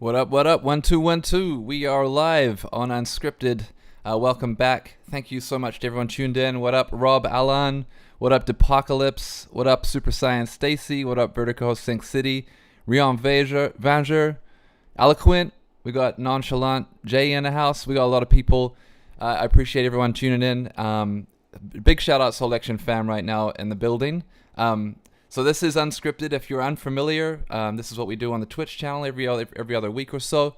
What up, what up? 1212. We are live on Unscripted. Welcome back. Thank you so much to everyone tuned in. What up, Rob Alan? What up, Depocalypse? What up, Super Science Stacy? What up, Vertigo Sync City? Rion Vanger? Eloquent? We got Nonchalant Jay in the house. We got a lot of people. I appreciate everyone tuning in. Big shout out Selection Fam right now in the building. So this is Unscripted. If you're unfamiliar, this is what we do on the Twitch channel every other week or so.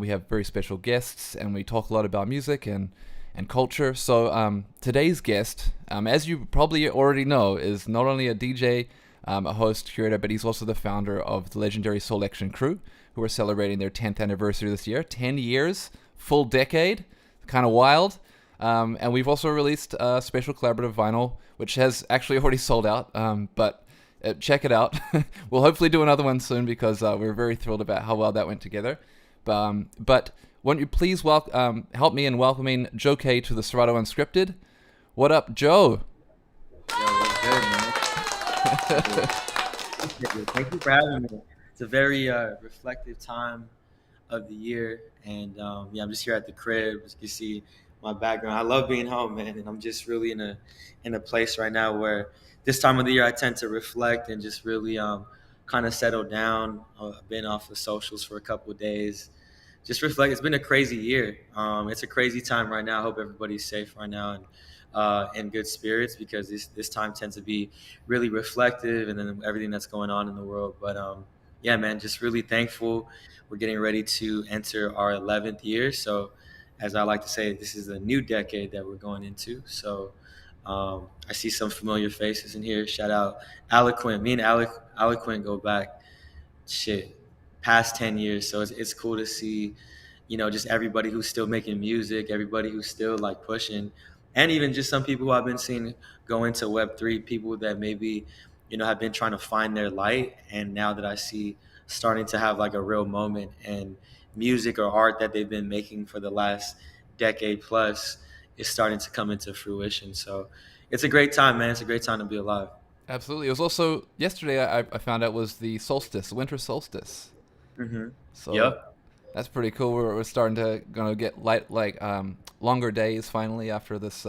We have very special guests, and we talk a lot about music and culture. So today's guest, as you probably already know, is not only a DJ, a host, curator, but he's also the founder of the legendary Selection Crew, who are celebrating their 10th anniversary this year. 10 years, full decade, kind of wild. And we've also released a special collaborative vinyl, which has actually already sold out, but check it out. We'll hopefully do another one soon because we're very thrilled about how well that went together. But won't you please help me in welcoming Joe K to the Serato Unscripted. What up, Joe? Yo, what's good, man? Thank you for having me. It's a very reflective time of the year, and I'm just here at the crib. As you can see my background. I love being home, man, and I'm just really in a place right now where this time of the year I tend to reflect and just really kind of settle down. I've been off of socials for a couple of days. Just reflect. It's been a crazy year. It's a crazy time right now. I hope everybody's safe right now and in good spirits because this time tends to be really reflective and then everything that's going on in the world. But yeah, man, just really thankful. We're getting ready to enter our 11th year. So as I like to say, this is a new decade that we're going into. So I see some familiar faces in here. Shout out Eloquent. Me and Eloquent go back, shit, past 10 years. So it's cool to see, just everybody who's still making music, everybody who's still like pushing, and even just some people who I've been seeing go into Web3, people that maybe, have been trying to find their light. And now that I see starting to have like a real moment and music or art that they've been making for the last decade plus is starting to come into fruition. So it's a great time, man. It's a great time to be alive. Absolutely. It was also yesterday. I found out was the solstice, winter solstice. hmm So Yep. that's pretty cool. We're starting to gonna get longer days finally after this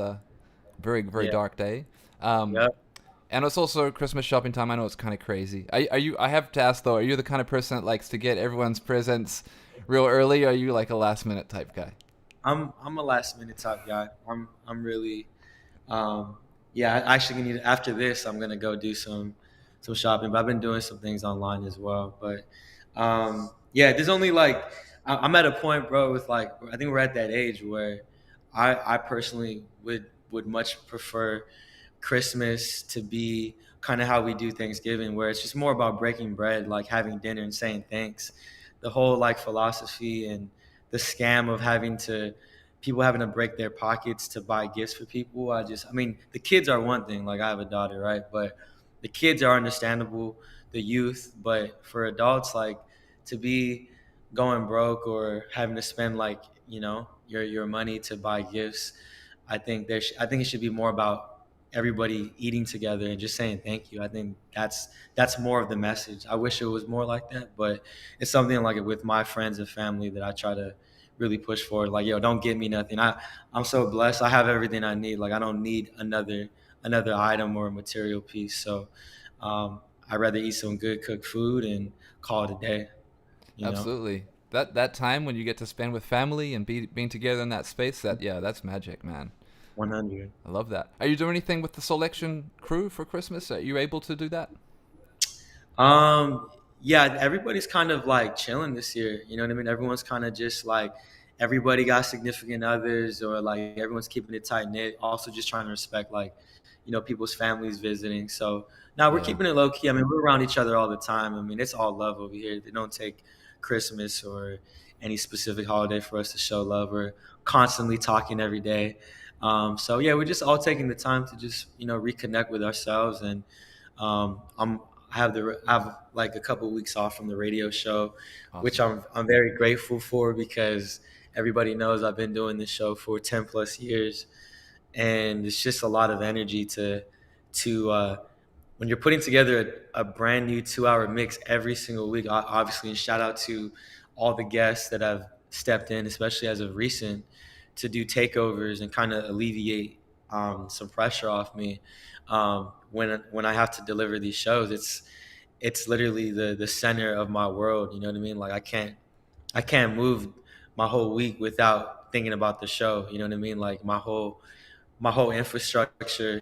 very Yeah. dark day. Um, Yep. and it's also Christmas shopping time. I know it's kind of crazy. Are you? I have to ask though. Are you the kind of person that likes to get everyone's presents real early? Or are you like a last minute type guy? I'm a last minute type guy. I'm really um yeah, I actually need after this I'm gonna go do some shopping. But I've been doing some things online as well. But yeah, there's only like I'm at a point, bro, with like I think we're at that age where I personally would much prefer Christmas to be kind of how we do Thanksgiving, where it's just more about breaking bread, like having dinner and saying thanks. The whole like philosophy and the scam of people having to break their pockets to buy gifts for people. I mean, the kids are one thing. Like I have a daughter, right? But the kids are understandable, the youth. But for adults, like to be going broke or having to spend like your money to buy gifts, I think it should be more about everybody eating together and just saying thank you. I think that's more of the message. I wish it was more like that, but it's something like it with my friends and family that I try to really push forward. Like, yo, don't give me nothing. I'm so blessed. I have everything I need. Like I don't need another item or a material piece. So I'd rather eat some good cooked food and call it a day, you know? Absolutely. That time when you get to spend with family and being together in that space, that's magic, man. 100. I love that. Are you doing anything with the Selection Crew for Christmas? Are you able to do that? Um, yeah, everybody's kind of like chilling this year. You know what I mean? Everyone's kind of just like everybody got significant others or like everyone's keeping it tight knit. Also just trying to respect like, people's families visiting. So now we're Yeah. keeping it low key. I mean, we're around each other all the time. I mean, it's all love over here. They don't take Christmas or any specific holiday for us to show love. We're constantly talking every day. So yeah, we're just all taking the time to just, reconnect with ourselves and I'm I have like a couple of weeks off from the radio show, which Awesome. I'm very grateful for because everybody knows I've been doing this show for 10 plus years, and it's just a lot of energy to when you're putting together a brand new 2 hour mix every single week. Obviously, and shout out to all the guests that I've stepped in, especially as of recent, to do takeovers and kind of alleviate some pressure off me when I have to deliver these shows. It's literally the center of my world. You know what I mean? Like I can't move my whole week without thinking about the show. You know what I mean? Like my whole infrastructure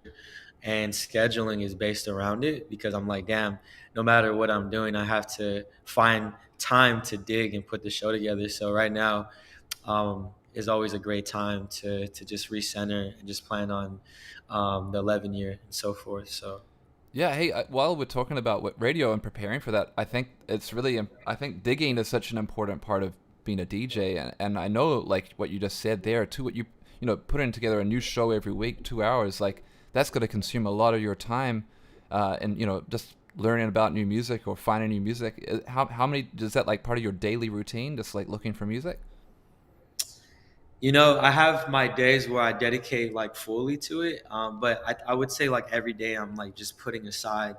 and scheduling is based around it because I'm like, damn, no matter what I'm doing, I have to find time to dig and put the show together. So right now is always a great time to just recenter and just plan on the 11 year and so forth. So Yeah, hey, while we're talking about what radio and preparing for that, I think it's really, I think digging is such an important part of being a DJ, and I know like what you just said there too. What putting together a new show every week, 2 hours, like that's going to consume a lot of your time, and just learning about new music or finding new music. How many is that like part of your daily routine? Just like looking for music. I have my days where I dedicate like fully to it, but I would say like every day I'm like just putting aside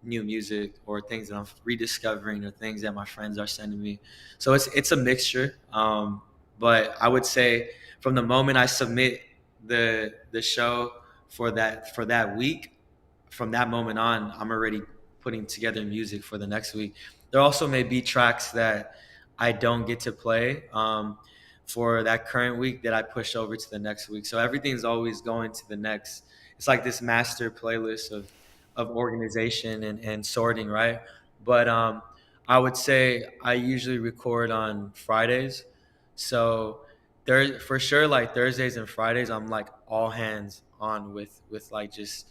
new music or things that I'm rediscovering or things that my friends are sending me. So it's a mixture. But I would say from the moment I submit the show for that week, from that moment on, I'm already putting together music for the next week. There also may be tracks that I don't get to play for that current week that I push over to the next week. So everything's always going to the next. It's like this master playlist of organization and sorting, right? But I would say I usually record on Fridays. So there for sure like Thursdays and Fridays I'm like all hands on with like just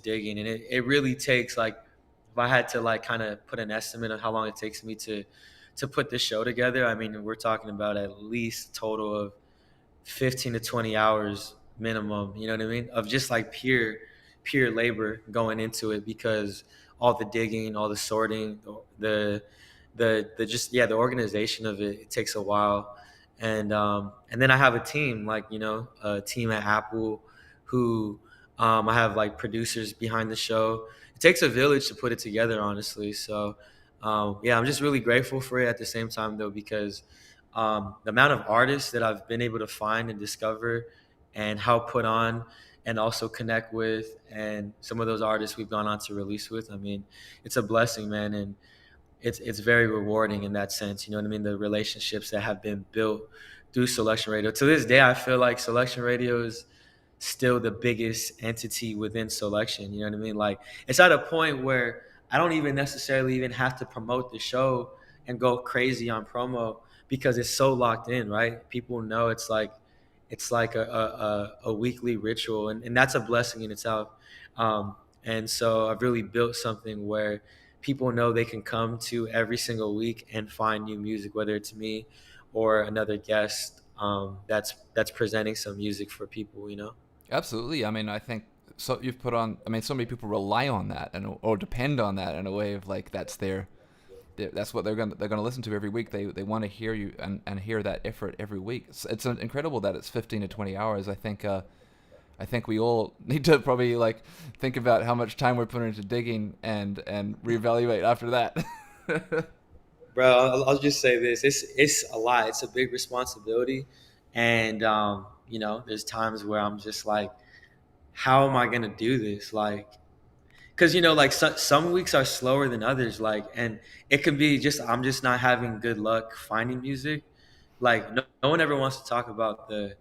digging, and it really takes like if I had to like kind of put an estimate of how long it takes me to put this show together, I mean we're talking about at least a total of 15 to 20 hours minimum, you know what I mean, of just like pure labor going into it, because all the digging, all the sorting, the just yeah, the organization of it takes a while. And then I have a team, like a team at Apple who I have like producers behind the show. It takes a village to put it together, honestly. So yeah, I'm just really grateful for it at the same time though, because the amount of artists that I've been able to find and discover and how put on and also connect with, and some of those artists we've gone on to release with, I mean, it's a blessing, man. And it's very rewarding in that sense. You know what I mean? The relationships that have been built through Selection Radio. To this day, I feel like Selection Radio is still the biggest entity within Selection. You know what I mean? Like it's at a point where I don't even necessarily even have to promote the show and go crazy on promo because it's so locked in, right? People know it's like a weekly ritual, and that's a blessing in itself. And so I've really built something where people know they can come to every single week and find new music, whether it's me or another guest that's presenting some music for people. Absolutely. I mean, I think so. You've put on. I mean, so many people rely on that and or depend on that in a way of like that's what they're gonna listen to every week. They want to hear you and hear that effort every week. It's incredible that it's 15 to 20 hours. I think we all need to probably like think about how much time we're putting into digging and reevaluate after that. Bro, I'll just say this: it's a lot. It's a big responsibility, and there's times where I'm just like, how am I gonna do this? Like, because like some weeks are slower than others, like, and it could be just I'm just not having good luck finding music. Like no one ever wants to talk about the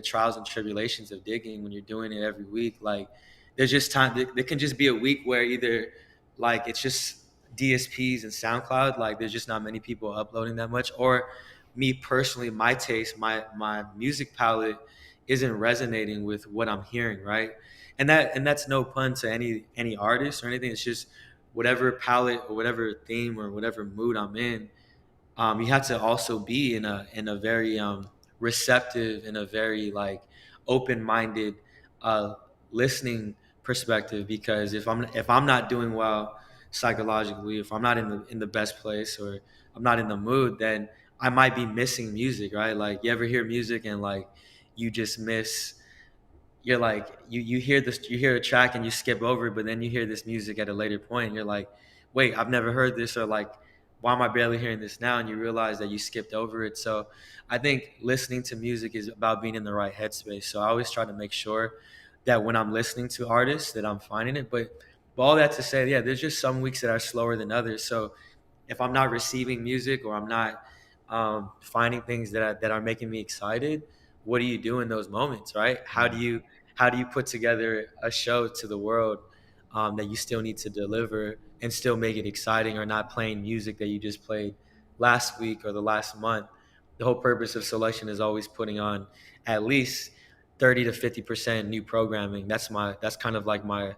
trials and tribulations of digging when you're doing it every week. Like there's just time there can just be a week where either like it's just DSPs and SoundCloud, like there's just not many people uploading that much, or me personally, my taste, my music palette isn't resonating with what I'm hearing, right? And that's no pun to any artist or anything. It's just whatever palette or whatever theme or whatever mood I'm in. You have to also be in a very receptive, in a very like open-minded uh, listening perspective. Because if I'm not doing well psychologically, if I'm not in the best place, or I'm not in the mood, then I might be missing music, right? Like you ever hear music and like you just miss, you're like you hear this, you hear a track and you skip over it, but then you hear this music at a later point and you're like, wait, I've never heard this, or like why am I barely hearing this now? And you realize that you skipped over it. So I think listening to music is about being in the right headspace. So I always try to make sure that when I'm listening to artists that I'm finding it. But all that to say, yeah, there's just some weeks that are slower than others. So if I'm not receiving music or I'm not finding things that are making me excited, what do you do in those moments, right? How do you put together a show to the world that you still need to deliver and still make it exciting, or not playing music that you just played last week or the last month? The whole purpose of selection is always putting on at least 30 to 50% new programming. That's kind of like my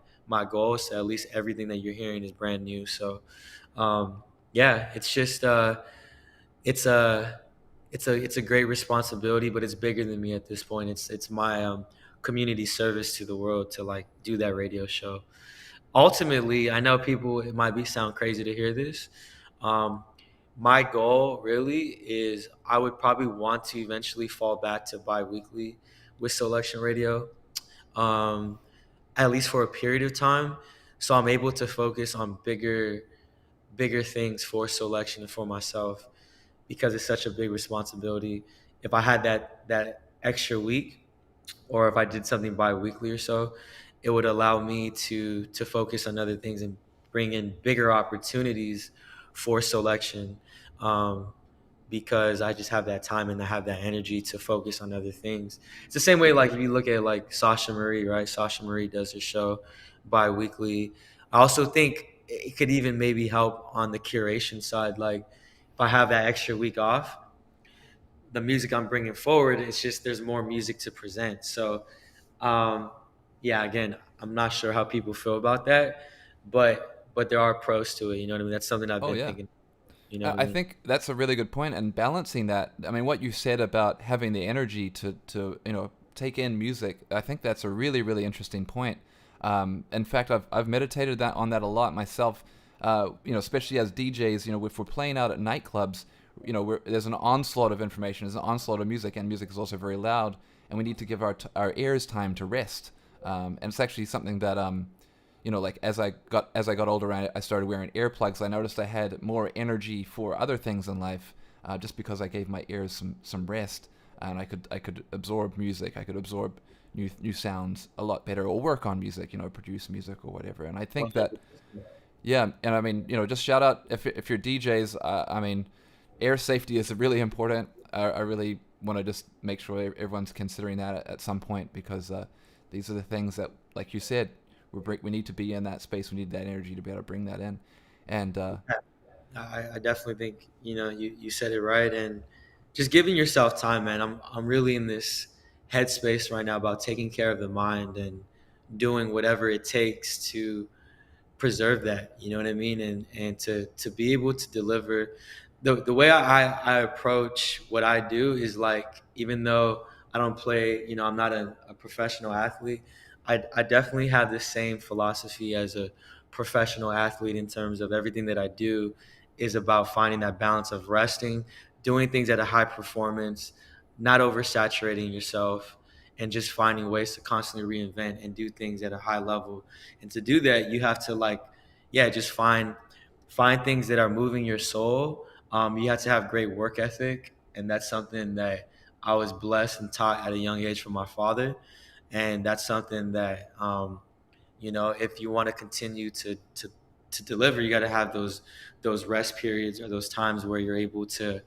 goal. So at least everything that you're hearing is brand new. So yeah, it's just it's a it's a great responsibility, but it's bigger than me at this point. It's my community service to the world to like do that radio show. Ultimately, I know people, it might be sound crazy to hear this. Um, my goal really is I would probably want to eventually fall back to bi-weekly with selection radio, um, at least for a period of time, so I'm able to focus on bigger things for selection and for myself, because it's such a big responsibility. If I had that extra week, or if I did something bi-weekly or so, it would allow me to focus on other things and bring in bigger opportunities for selection, um, because I just have that time and I have that energy to focus on other things. It's the same way, like if you look at like Sasha Marie, right? Sasha Marie does her show bi-weekly. I also think it could even maybe help on the curation side. Like if I have that extra week off, the music I'm bringing forward, it's just there's more music to present. So um, yeah, again, I'm not sure how people feel about that, but there are pros to it. You know what I mean? That's something I've Oh been yeah. thinking. You know what I I mean? think that's a really good point, and balancing that. I mean, what you said about having the energy to take in music. I think that's a really really interesting point. In fact, I've meditated that on that a lot myself. Especially as DJs, if we're playing out at nightclubs, there's an onslaught of information, there's an onslaught of music, and music is also very loud, and we need to give our ears time to rest. And it's actually something that like as I got older, I started wearing earplugs. I noticed I had more energy for other things in life, just because I gave my ears some rest, and I could absorb music. I could absorb new sounds a lot better, or work on music, produce music or whatever. And I think that, 100%. yeah, and I mean, just shout out if you're DJs. I mean, air safety is really important. I really want to just make sure everyone's considering that at some point, because these are the things that, like you said, we need to be in that space. We need that energy to be able to bring that in, and I definitely think you said it right, and just giving yourself time, man. I'm really in this headspace right now about taking care of the mind and doing whatever it takes to preserve that. You know what I mean? And to be able to deliver the way I approach what I do is like, even though I don't play, I'm not a professional athlete, I definitely have the same philosophy as a professional athlete, in terms of everything that I do is about finding that balance of resting, doing things at a high performance, not oversaturating yourself, and just finding ways to constantly reinvent and do things at a high level. And to do that, you have to like, yeah, just find things that are moving your soul. You have to have great work ethic, and that's something that I was blessed and taught at a young age from my father. And that's something that if you want to continue to deliver, you got to have those rest periods, or those times where you're able to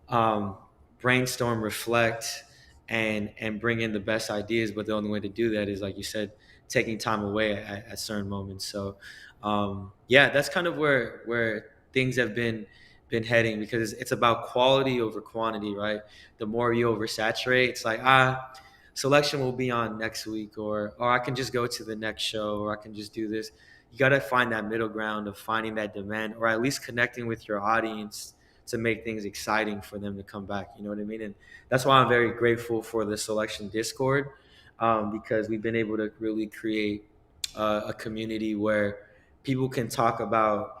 um, brainstorm, reflect, and bring in the best ideas. But the only way to do that is, like you said, taking time away at certain moments. So yeah, that's kind of where things have been heading, because it's about quality over quantity, right? The more you oversaturate, it's like, selection will be on next week, or I can just go to the next show, or I can just do this. You got to find that middle ground of finding that demand, or at least connecting with your audience to make things exciting for them to come back. You know what I mean? And that's why I'm very grateful for the selection Discord, because we've been able to really create a community where people can talk about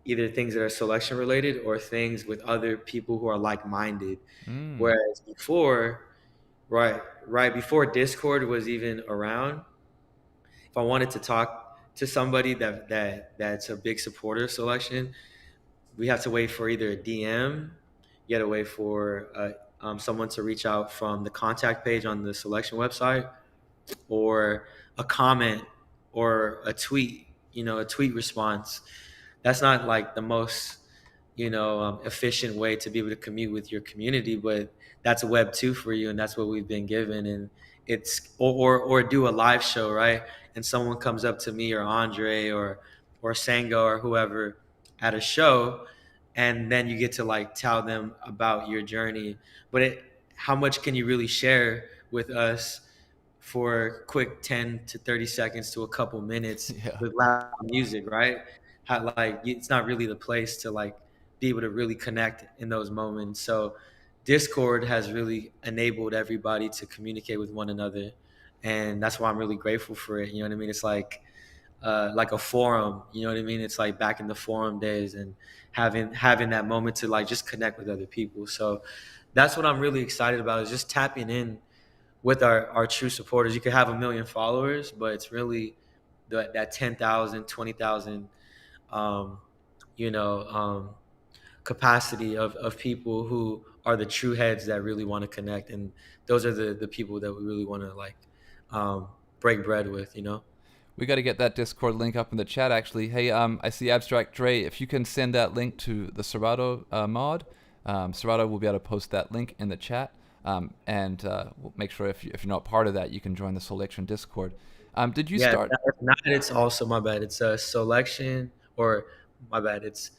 either things that are selection related, or things with other people who are like minded. mm, Whereas before, right before Discord was even around, if I wanted to talk to somebody that's a big supporter of selection, we have to wait for either a DM, you got to wait for someone to reach out from the contact page on the selection website, or a comment or a tweet, a tweet response. That's not like the most, efficient way to be able to commute with your community, but that's a web two for you, and that's what we've been given. And it's or do a live show, right? And someone comes up to me or Andre or Sango or whoever at a show, and then you get to like tell them about your journey. But how much can you really share with us for quick 10 to 30 seconds to a couple minutes Yeah. with loud music, right? How, like, it's not really the place to like be able to really connect in those moments. So Discord has really enabled everybody to communicate with one another, and that's why I'm really grateful for it. You know what I mean? It's like a forum. You know what I mean? It's like back in the forum days, and having that moment to like just connect with other people. So that's what I'm really excited about, is just tapping in with our true supporters. You could have 1 million followers, but it's really that 10,000, 20,000, um, you know, um, capacity of people who are the true heads that really want to connect. And those are the people that we really want to like break bread with. We got to get that Discord link up in the chat, actually. Hey, I see Abstract Dre. If you can send that link to the Serato mod, Serato will be able to post that link in the chat. And we'll make sure if you're not part of that, you can join the Selection Discord. Did you start? If not, it's also, my bad. It's a selection, or my bad. It's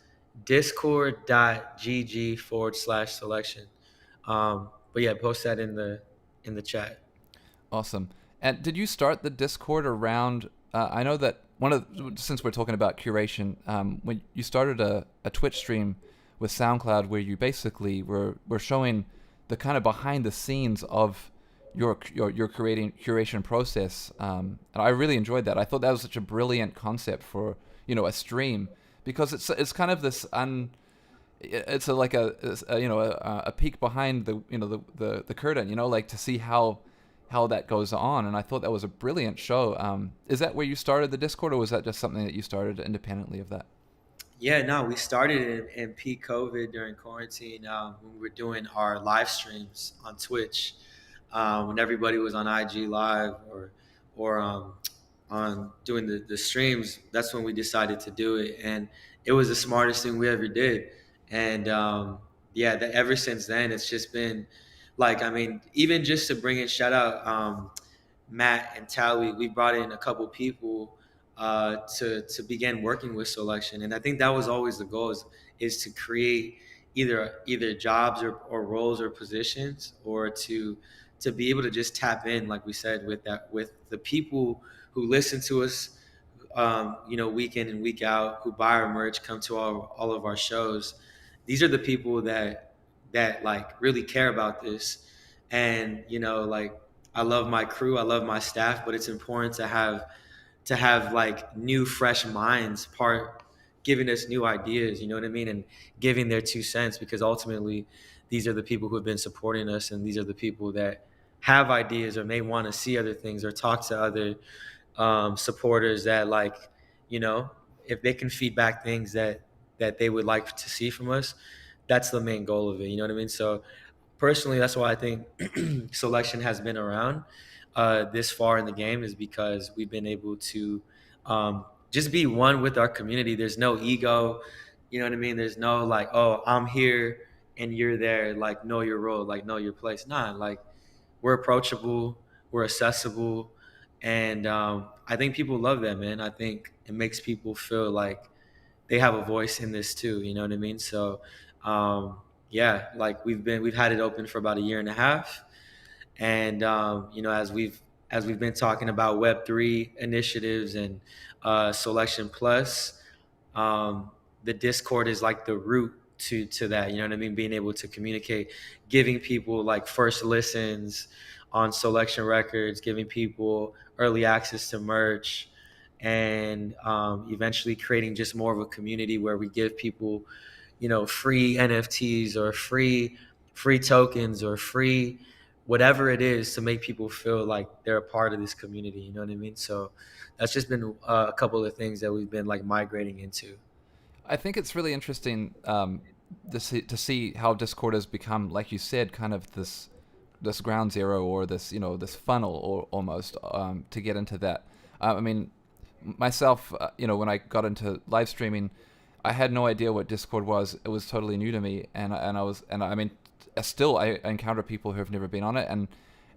discord.gg/selection. But yeah, post that in the chat. Awesome. And did you start the Discord around? I know that since we're talking about curation, when you started a Twitch stream with SoundCloud, where you basically were showing the kind of behind the scenes of your curation process, and I really enjoyed that. I thought that was such a brilliant concept for a stream, because it's kind of this it's like a peek behind the curtain, like to see how that goes on. And I thought that was a brilliant show. Is that where you started the Discord, or was that just something that you started independently of that? Yeah, no, we started in peak COVID during quarantine, when we were doing our live streams on Twitch, when everybody was on IG Live or on doing the streams. That's when we decided to do it, and it was the smartest thing we ever did. And yeah, ever since then, it's just been like, I mean, even just to bring in shout out. Matt and Tally, we brought in a couple people to begin working with selection, and I think that was always the goal, is to create either jobs or roles or positions, or to be able to just tap in, like we said, with the people who listen to us, week in and week out, who buy our merch, come to all of our shows. These are the people that like really care about this. And like, I love my crew, I love my staff, but it's important to have like new fresh minds part giving us new ideas, you know what I mean, and giving their 2 cents, because ultimately these are the people who have been supporting us, and these are the people that have ideas or may want to see other things or talk to other supporters that, like, if they can feedback things that they would like to see from us. That's the main goal of it, you know what I mean? So personally, that's why I think selection has been around this far in the game, is because we've been able to just be one with our community. There's no ego, you know what I mean? There's no like, oh, I'm here and you're there, like, know your role, like, know your place. Nah, like, we're approachable, we're accessible, and I think people love that, man. I think it makes people feel like they have a voice in this too, you know what I mean? So yeah, like, we've had it open for about a year and a half, and as we've been talking about Web3 initiatives and Selection Plus, the Discord is like the root to that, you know what I mean? Being able to communicate, giving people like first listens on Selection Records, giving people early access to merch, and eventually creating just more of a community where we give people, free NFTs or free tokens or free whatever it is, to make people feel like they're a part of this community. You know what I mean? So that's just been a couple of things that we've been like migrating into. I think it's really interesting to see how Discord has become, like you said, kind of this ground zero, or this, this funnel, or almost, to get into that. I mean, myself, when I got into live streaming, I had no idea what Discord was. It was totally new to me, and I mean, still I encounter people who have never been on it, and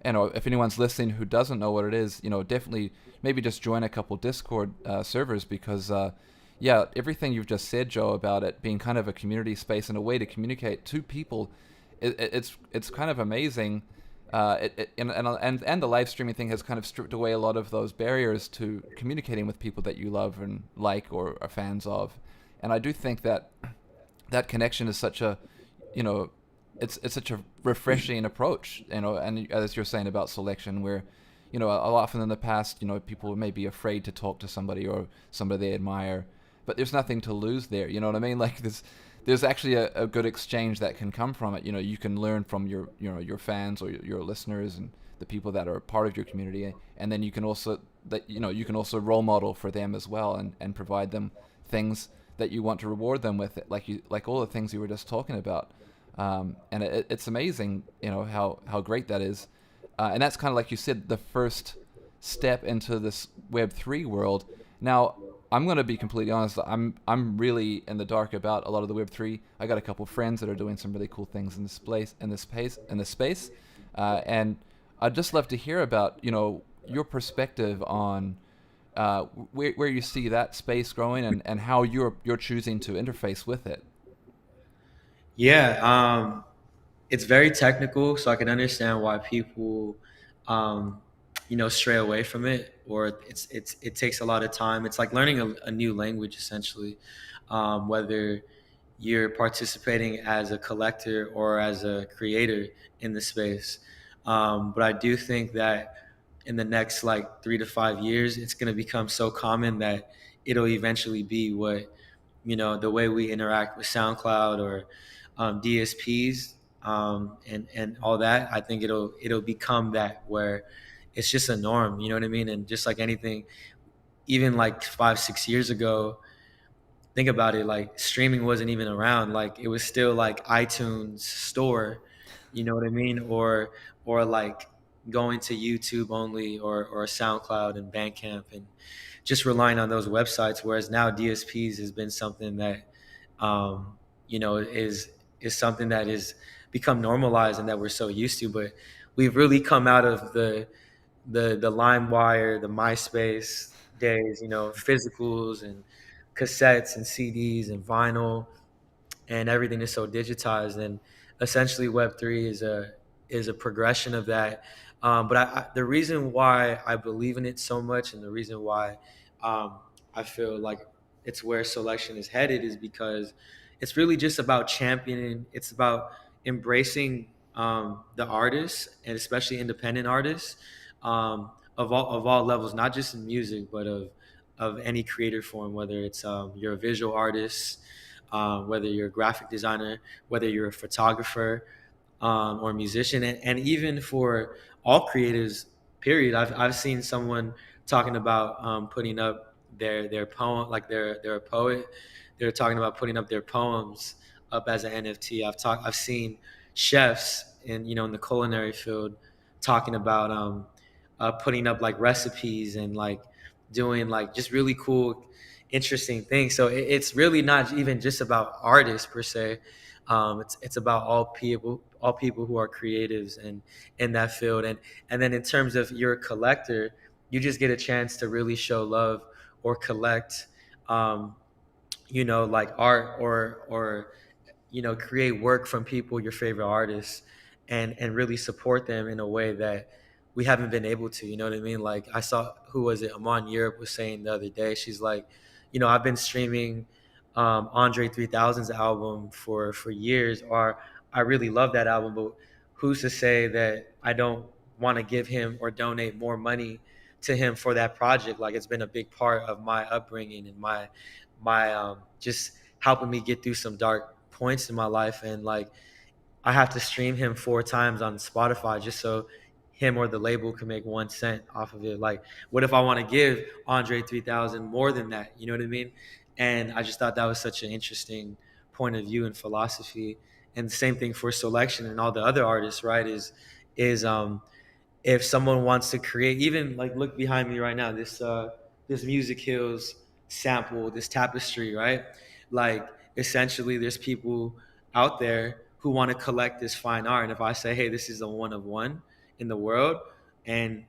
if anyone's listening who doesn't know what it is, definitely maybe just join a couple Discord servers, because yeah, everything you've just said, Joe, about it being kind of a community space and a way to communicate to people, it's kind of amazing. And the live streaming thing has kind of stripped away a lot of those barriers to communicating with people that you love and like, or are fans of. And I do think that that connection is such a, you know, it's such a refreshing approach, and as you're saying about selection, where, often in the past, people may be afraid to talk to somebody, or somebody they admire, but there's nothing to lose there. You know what I mean? Like, there's actually a good exchange that can come from it. You can learn from your fans, or your listeners, and the people that are part of your community, and then you can also role model for them as well, and provide them things that you want to reward them with, like all the things you were just talking about. And it's amazing, how great that is. And that's kind of, like you said, the first step into this Web3 world. Now, I'm going to be completely honest. I'm really in the dark about a lot of the Web3. I got a couple friends that are doing some really cool things in this space, and I'd just love to hear about, your perspective on where you see that space growing, and how you're choosing to interface with it. Yeah, it's very technical, so I can understand why people, um, stray away from it, or it takes a lot of time. It's like learning a new language, essentially. Whether you're participating as a collector or as a creator in the space, but I do think that in the next like 3 to 5 years, it's going to become so common that it'll eventually be what, the way we interact with SoundCloud or DSPs, and all that. I think it'll become that, where it's just a norm. You know what I mean? And just like anything, even like 5 6 years ago, think about it. Like streaming wasn't even around. Like it was still like iTunes Store. You know what I mean? Or like going to YouTube only, or SoundCloud and Bandcamp, and just relying on those websites. Whereas now DSPs has been something that, um, is something that is become normalized and that we're so used to. But we've really come out of the LimeWire, the MySpace days, physicals and cassettes and CDs and vinyl, and everything is so digitized. And essentially Web3 is a progression of that. But the reason why I believe in it so much, and the reason why, um, I feel like it's where selection is headed, is because it's really just about championing. It's about embracing, the artists, and especially independent artists, of all levels, not just in music, but of any creative form. Whether it's, you're a visual artist, whether you're a graphic designer, whether you're a photographer, or musician, and even for all creatives. Period. I've seen someone talking about, putting up their poem, like they're a poet. They're talking about putting up their poems up as an NFT. I've seen chefs in the culinary field talking about, putting up like recipes, and like doing like just really cool, interesting things. So it's really not even just about artists per se. It's about all people who are creatives and in that field. And then in terms of you're a collector, you just get a chance to really show love, or collect, um, like art, or create work from people, your favorite artists, and really support them in a way that we haven't been able to. You know what I mean? Like I saw, who was it? Amon Europe was saying the other day. She's like, I've been streaming, Andre 3000's album for years, or I really love that album, but who's to say that I don't want to give him or donate more money to him for that project? Like it's been a big part of my upbringing, and my just helping me get through some dark points in my life. And like I have to stream him 4 times on Spotify just so him or the label can make 1 cent off of it. Like, what if I want to give Andre 3000 more than that? You know what I mean? And I just thought that was such an interesting point of view in philosophy. And the same thing for selection and all the other artists, right? Is if someone wants to create, even like look behind me right now, this Music Hills sample, this tapestry, right? Like essentially there's people out there who want to collect this fine art. And if I say, hey, this is a one of one in the world, and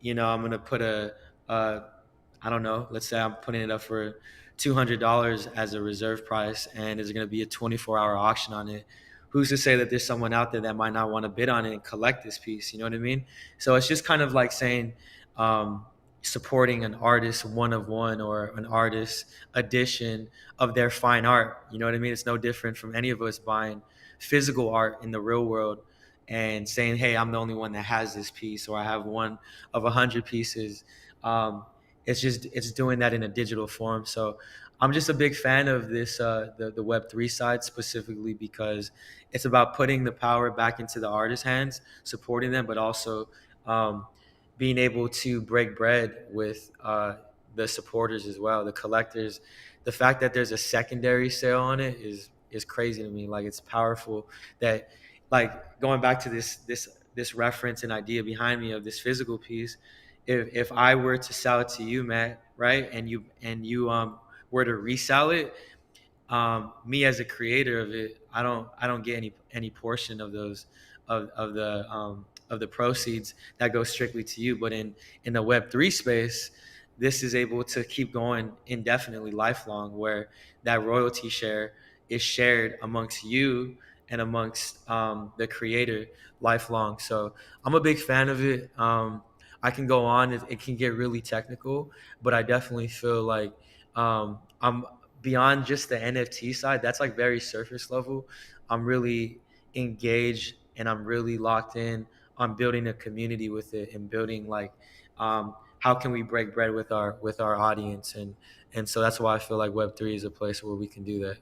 I'm gonna put a I don't know, let's say I'm putting it up for $200 as a reserve price, and there's going to be a 24-hour auction on it. Who's to say that there's someone out there that might not want to bid on it and collect this piece? You know what I mean? So it's just kind of like saying, um, supporting an artist one of one, or an artist edition of their fine art. You know what I mean? It's no different from any of us buying physical art in the real world and saying, hey, I'm the only one that has this piece, or I have one of 100 pieces. Um, it's doing that in a digital form. So I'm just a big fan of this, the Web3 side specifically, because it's about putting the power back into the artist's hands, supporting them, but also um, being able to break bread with the supporters as well, the collectors. The fact that there's a secondary sale on it is crazy to me. Like, it's powerful that, like, going back to this reference and idea behind me of this physical piece. If I were to sell it to you, Matt, right, and you were to resell it, me as a creator of it, I don't get any portion of those of the proceeds that go strictly to you. But in the Web3 space, this is able to keep going indefinitely, lifelong, where that royalty share is shared amongst you and amongst the creator lifelong. So I'm a big fan of it. I can go on; it can get really technical, but I definitely feel like I'm beyond just the NFT side. That's like very surface level. I'm really engaged and I'm really locked in on building a community with it, and building like, how can we break bread with our audience, and so that's why I feel like Web3 is a place where we can do that.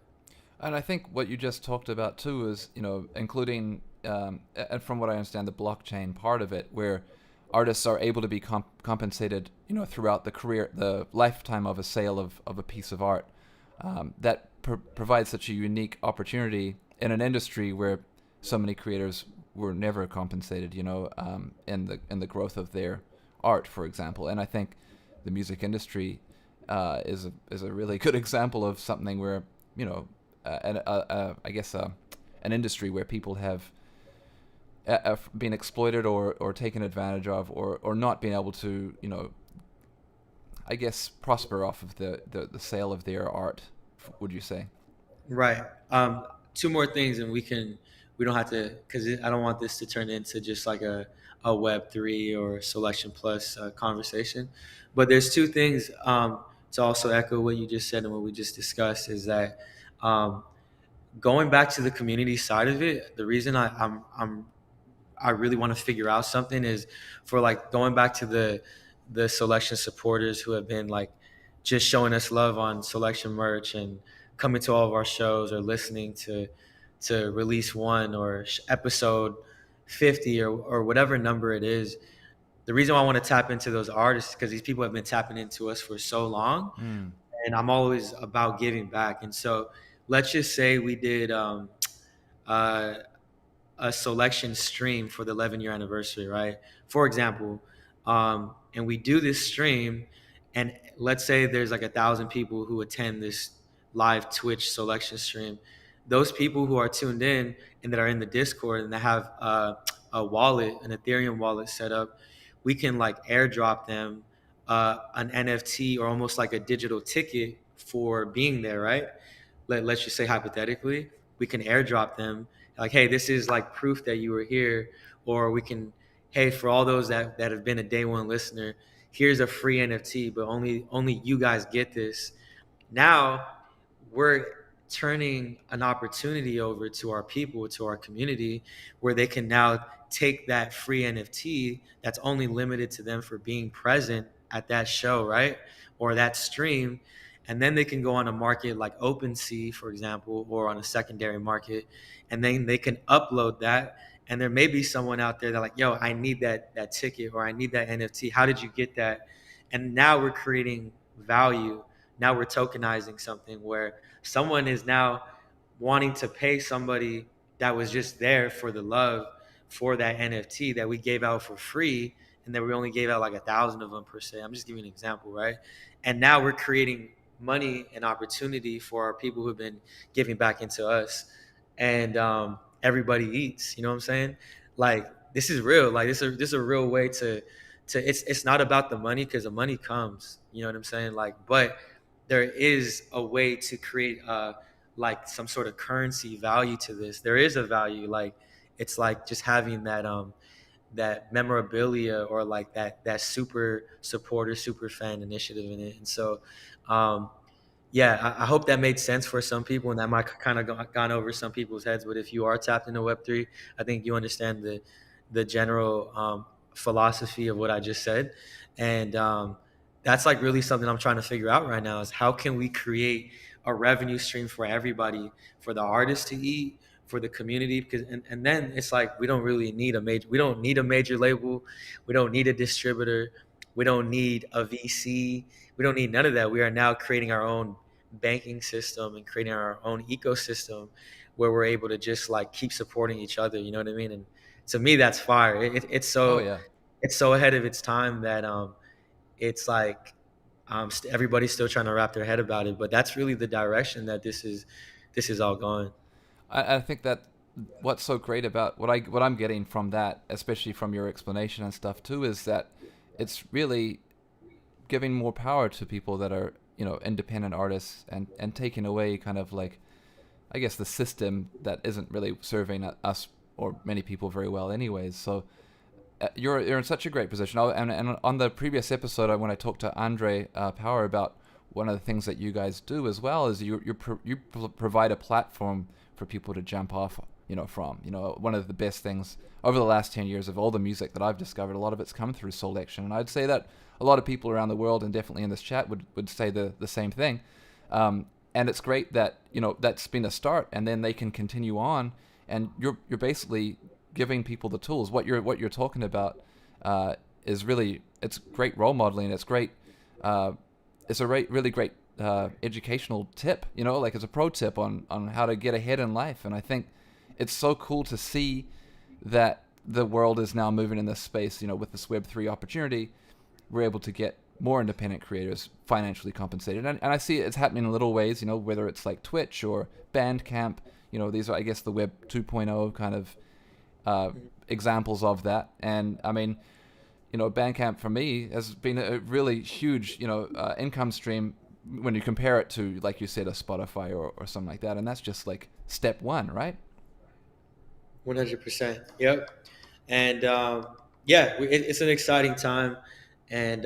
And I think what you just talked about too is, including, and from what I understand, the blockchain part of it, where artists are able to be compensated, throughout the lifetime of a sale of a piece of art. That provides such a unique opportunity in an industry where so many creators were never compensated, in the growth of their art, for example. And I think the music industry is a really good example of something where, I guess an industry where people have been exploited or taken advantage of, or not being able to, I guess, prosper off of the sale of their art, would you say? Right. Two more things, and we don't have to, because I don't want this to turn into just like a Web3 or Selection Plus conversation. But there's two things, to also echo what you just said and what we just discussed, is that um, going back to the community side of it. The reason I really want to figure out something is for, like, going back to the Selection supporters who have been like just showing us love on Selection merch and coming to all of our shows, or listening to release one, or episode 50, or whatever number it is. The reason why I want to tap into those artists is because these people have been tapping into us for so long, Mm. and I'm always about giving back. And so let's just say we did uh, a Selection stream for the 11-year anniversary, right? For example, and we do this stream, and let's say there's like 1,000 people who attend this live Twitch Selection stream. Those people who are tuned in and that are in the Discord and that have a wallet, an Ethereum wallet set up, we can like airdrop them an NFT, or almost like a digital ticket for being there, right? Let's just say hypothetically, we can airdrop them like, hey, this is like proof that you were here. Or we can, hey, for all those that have been a day one listener, here's a free NFT, but only you guys get this. Now we're turning an opportunity over to our people, to our community, where they can now take that free NFT that's only limited to them for being present at that show, right? Or that stream. And then they can go on a market like OpenSea, for example, or on a secondary market, and then they can upload that. And there may be someone out there that like, yo, I need that ticket, or I need that NFT. How did you get that? And now we're creating value now we're tokenizing something where someone is now wanting to pay somebody that was just there for the love for that NFT that we gave out for free, and then we only gave out like 1,000 of them per se. I'm just giving an example, right? And now we're creating money and opportunity for our people who've been giving back into us, and everybody eats. You know what I'm saying? Like this is real. Like this is a real way to. It's not about the money because the money comes. You know what I'm saying? Like, but there is a way to create like some sort of currency value to this. There is a value. Like it's like just having that memorabilia or like that super supporter, super fan initiative in it. And so um yeah, I hope that made sense for some people, and that might kind of gone over some people's heads. But if you are tapped into Web3, I think you understand the general philosophy of what I just said, and that's like really something I'm trying to figure out right now is how can we create a revenue stream for everybody, for the artists to eat, for the community, because and then it's like we don't need a major label, we don't need a distributor, we don't need a VC, we don't need none of that. We are now creating our own banking system and creating our own ecosystem where we're able to just like keep supporting each other. You know what I mean? And to me, that's fire. Oh yeah. It's so ahead of its time that it's like everybody's still trying to wrap their head about it. But that's really the direction that this is all going. I think that what's so great about what I'm getting from that, especially from your explanation and stuff too, is that it's really giving more power to people that are independent artists, and taking away kind of like, I guess, the system that isn't really serving us or many people very well anyways. So you're in such a great position. And on the previous episode, when I talked to Andre Power about one of the things that you guys do as well is you provide a platform for people to jump off from. One of the best things over the last 10 years of all the music that I've discovered, a lot of it's come through Selection, and I'd say that a lot of people around the world, and definitely in this chat, would say the same thing. And it's great that that's been a start, and then they can continue on, and you're basically giving people the tools. What you're talking about is really, it's great role modeling. It's great. It's a really great educational tip. Like it's a pro tip on how to get ahead in life. And I think it's so cool to see that the world is now moving in this space. With this Web3 opportunity, we're able to get more independent creators financially compensated. And I see it's happening in little ways, whether it's like Twitch or Bandcamp. These are, I guess, the Web 2.0 kind of examples of that. And I mean, Bandcamp for me has been a really huge, income stream when you compare it to, like you said, a Spotify or something like that. And that's just like step one, right? 100%. Yep. And yeah, it's an exciting time. And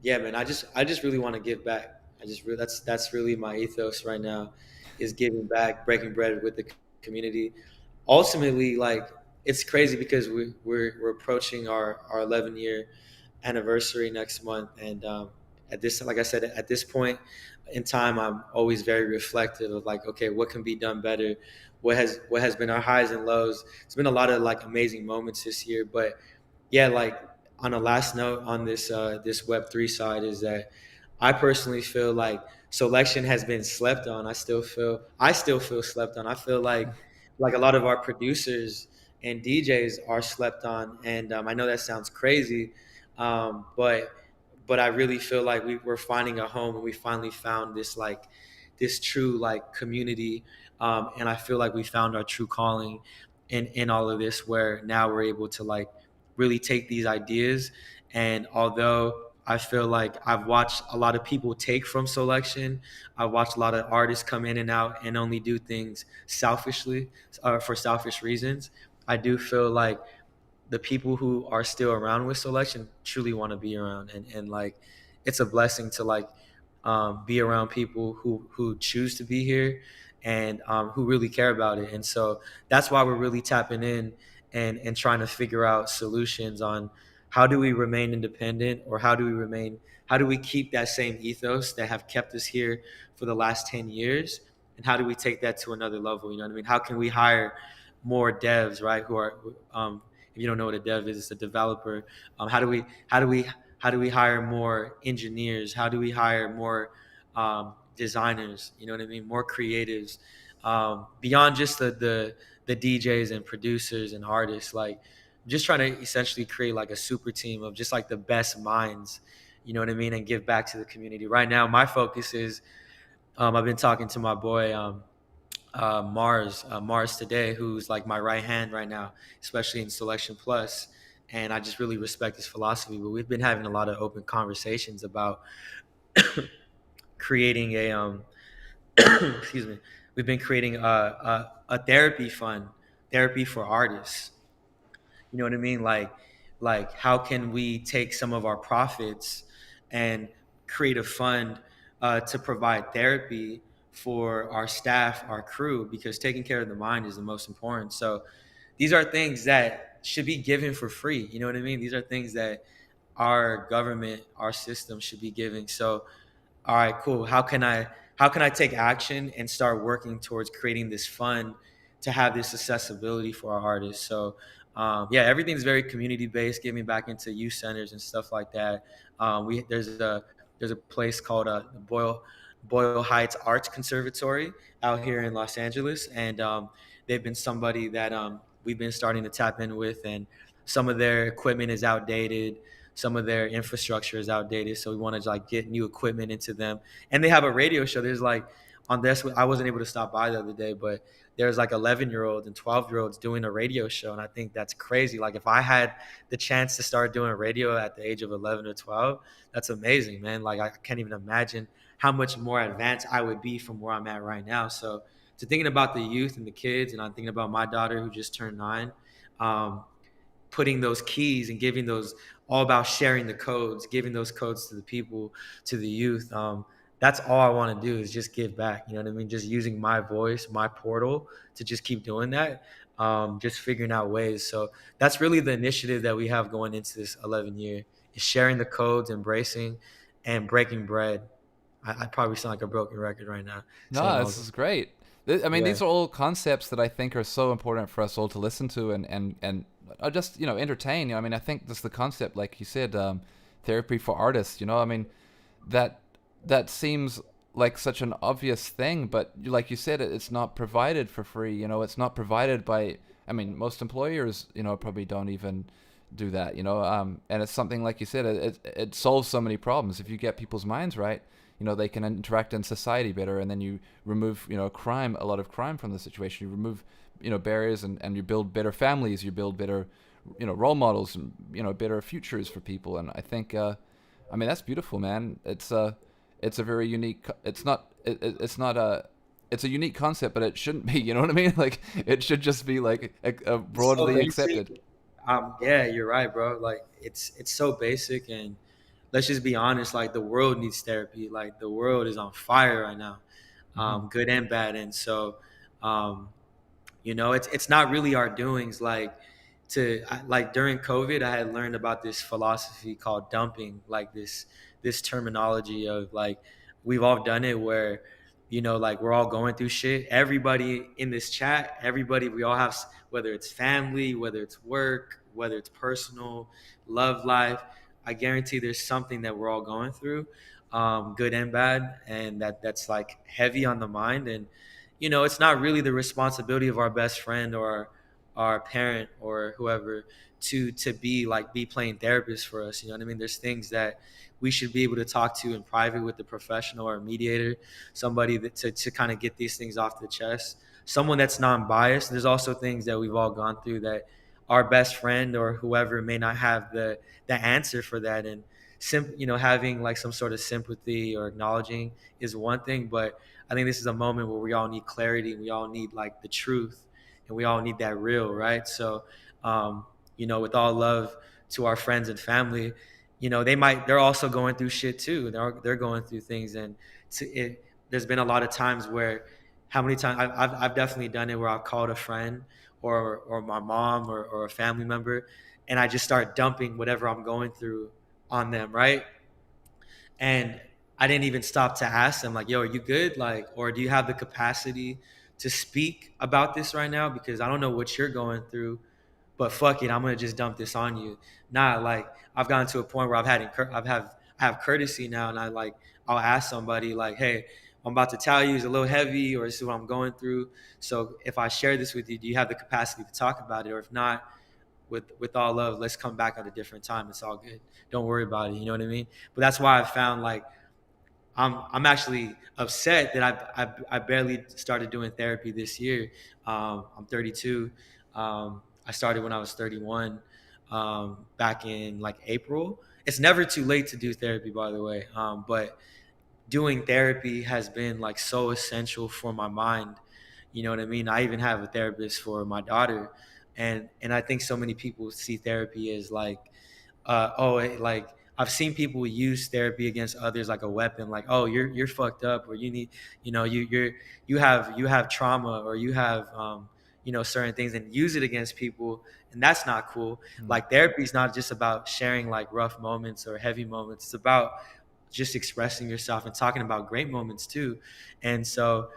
yeah, man, I just really want to give back. That's really my ethos right now, is giving back, breaking bread with the community. Ultimately, like it's crazy because we're approaching our 11-year anniversary next month, and at this, like I said, at this point in time, I'm always very reflective of like, okay, what can be done better? What has been our highs and lows? It's been a lot of like amazing moments this year, but yeah, like on a last note on this Web3 side is that I personally feel like Selection has been slept on. I still feel slept on. I feel like a lot of our producers and DJs are slept on, and I know that sounds crazy, but I really feel like we're finding a home, and we finally found this true like community, and I feel like we found our true calling in all of this, where now we're able to like really take these ideas. And although I feel like I've watched a lot of people take from Selection, I've watched a lot of artists come in and out and only do things selfishly, for selfish reasons. I do feel like the people who are still around with Selection truly want to be around, and like it's a blessing to like be around people who choose to be here, and who really care about it. And so that's why we're really tapping in and trying to figure out solutions on how do we remain independent, or how do we keep that same ethos that have kept us here for the last 10 years, and how do we take that to another level? You know what I mean? How can we hire more devs, right? Who are if you don't know what a dev is, it's a developer. How do we hire more engineers? How do we hire more designers, you know what I mean, more creatives, beyond just the DJs and producers and artists. Like, just trying to essentially create like a super team of just like the best minds, you know what I mean, and give back to the community. Right now, my focus is, I've been talking to my boy, Mars today, who's like my right hand right now, especially in Selection Plus, and I just really respect his philosophy. But we've been having a lot of open conversations about creating a excuse me. We've been creating a therapy fund, therapy for artists. You know what I mean? Like how can we take some of our profits and create a fund to provide therapy for our staff, our crew, because taking care of the mind is the most important. So these are things that should be given for free. You know what I mean? These are things that our government, our system should be giving. So all right, cool. How can I take action and start working towards creating this fund to have this accessibility for our artists? So yeah, everything's very community based, giving back into youth centers and stuff like that. We there's a place called the Boyle Heights Arts Conservatory out here in Los Angeles, and they've been somebody that we've been starting to tap in with, and some of their equipment is outdated, some of their infrastructure is outdated, so we want to like get new equipment into them. And they have a radio show. There's like on this, I wasn't able to stop by the other day, but there's like 11-year-olds and 12-year-olds doing a radio show, and I think that's crazy. Like if I had the chance to start doing radio at the age of 11 or 12, that's amazing, man. Like I can't even imagine how much more advanced I would be from where I'm at right now. So to thinking about the youth and the kids, and I'm thinking about my daughter who just turned 9, um, putting those keys and giving those, all about sharing the codes, giving those codes to the people, to the youth. That's all I want to do is just give back. You know what I mean? Just using my voice, my portal to just keep doing that. Just figuring out ways. So that's really the initiative that we have going into this 11 year is sharing the codes, embracing, and breaking bread. I probably sound like a broken record right now saying No, all this this. is great. I mean, Yeah. these are all concepts that I think are so important for us all to listen to and just entertain. I mean, I think this the concept, like you said, therapy for artists. I mean, that that seems like such an obvious thing, but like you said, it's not provided for free. It's not provided by. I mean, most employers, probably don't even do that. And it's something like you said, it solves so many problems if you get people's minds right. They can interact in society better, and then you remove a lot of crime from the situation. You remove barriers, and you build better families. You build better role models, and better futures for people. And I think I mean, that's beautiful, man. It's a very unique. It's not a. It's a unique concept, but it shouldn't be. You know what I mean? Like it should just be like a It's so broadly basic. accepted. Yeah, you're right, bro. Like it's so basic, and let's just be honest. Like the world needs therapy. Like the world is on fire right now, Hmm. good and bad. And so, um, it's not really our doings. Like during COVID, I had learned about this philosophy called dumping. Like this terminology of like we've all done it where like we're all going through shit. Everybody in this chat, everybody, we all have, whether it's family, whether it's work, whether it's personal, love life. I guarantee there's something that we're all going through, good and bad, and that's like heavy on the mind. And it's not really the responsibility of our best friend or our parent or whoever to be playing therapist for us. You know what I mean? There's things that we should be able to talk to in private with the professional or a mediator, somebody that to kind of get these things off the chest, someone that's non-biased. There's also things that we've all gone through that our best friend or whoever may not have the answer for that. And having like some sort of sympathy or acknowledging is one thing, but I think this is a moment where we all need clarity, we all need like the truth, and we all need that real, right? So with all love to our friends and family, they're also going through shit too. They're going through things, and there's been a lot of times where, how many times I've definitely done it where I've called a friend or my mom or a family member, and I just start dumping whatever I'm going through on them, right? And I didn't even stop to ask them like, yo, are you good? Like, or do you have the capacity to speak about this right now? Because I don't know what you're going through, but fuck it, I'm gonna just dump this on you. Like I've gotten to a point where I have courtesy now, and I'll ask somebody like, hey, I'm about to tell you is a little heavy, or this is what I'm going through. So if I share this with you, do you have the capacity to talk about it? Or if not, with all love, let's come back at a different time. It's all good. Don't worry about it. You know what I mean? But that's why I found like I'm actually upset that I barely started doing therapy this year. I'm 32. I started when I was 31, back in like April. It's never too late to do therapy, by the way. But doing therapy has been like so essential for my mind. You know what I mean? I even have a therapist for my daughter, and I think so many people see therapy as like, like I've seen people use therapy against others like a weapon, like, oh, you're fucked up, or you need, you have trauma, or you have certain things, and use it against people, and that's not cool. Mm. Like therapy is not just about sharing like rough moments or heavy moments. It's about just expressing yourself and talking about great moments too. And so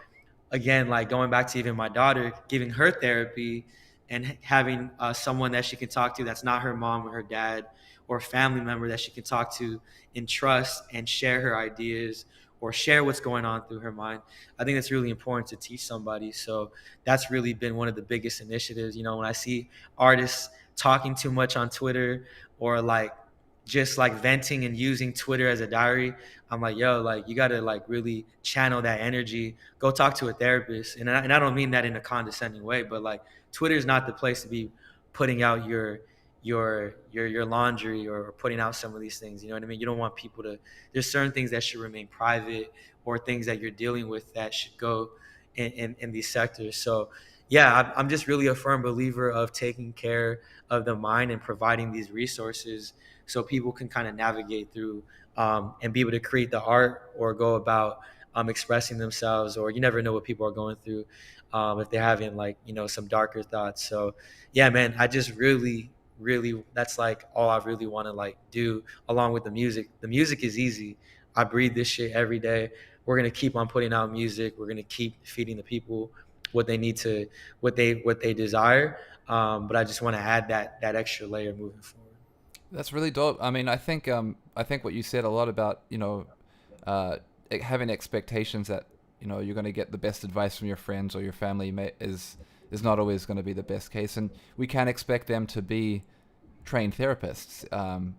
again, like going back to even my daughter, giving her therapy and having someone that she can talk to that's not her mom or her dad, or a family member that she can talk to and trust and share her ideas or share what's going on through her mind. I think that's really important to teach somebody. So that's really been one of the biggest initiatives. When I see artists talking too much on Twitter, or like just like venting and using Twitter as a diary, I'm like, yo, like you gotta like really channel that energy. Go talk to a therapist, and I don't mean that in a condescending way, but like Twitter is not the place to be putting out your laundry, or putting out some of these things. You know what I mean? You don't want people to. There's certain things that should remain private, or things that you're dealing with that should go in these sectors. So yeah, I'm just really a firm believer of taking care of the mind and providing these resources so people can kind of navigate through, and be able to create the art, or go about expressing themselves. Or you never know what people are going through, if they're having like some darker thoughts. So yeah, man, I just really, that's like all I really want to like do, along with the music. The music is easy. I breathe this shit every day. We're gonna keep on putting out music. We're gonna keep feeding the people what they need to, what they desire. But I just want to add that extra layer moving forward. That's really dope. I mean, I think what you said a lot about uh, having expectations that you're going to get the best advice from your friends or your family is not always going to be the best case, and we can't expect them to be trained therapists. And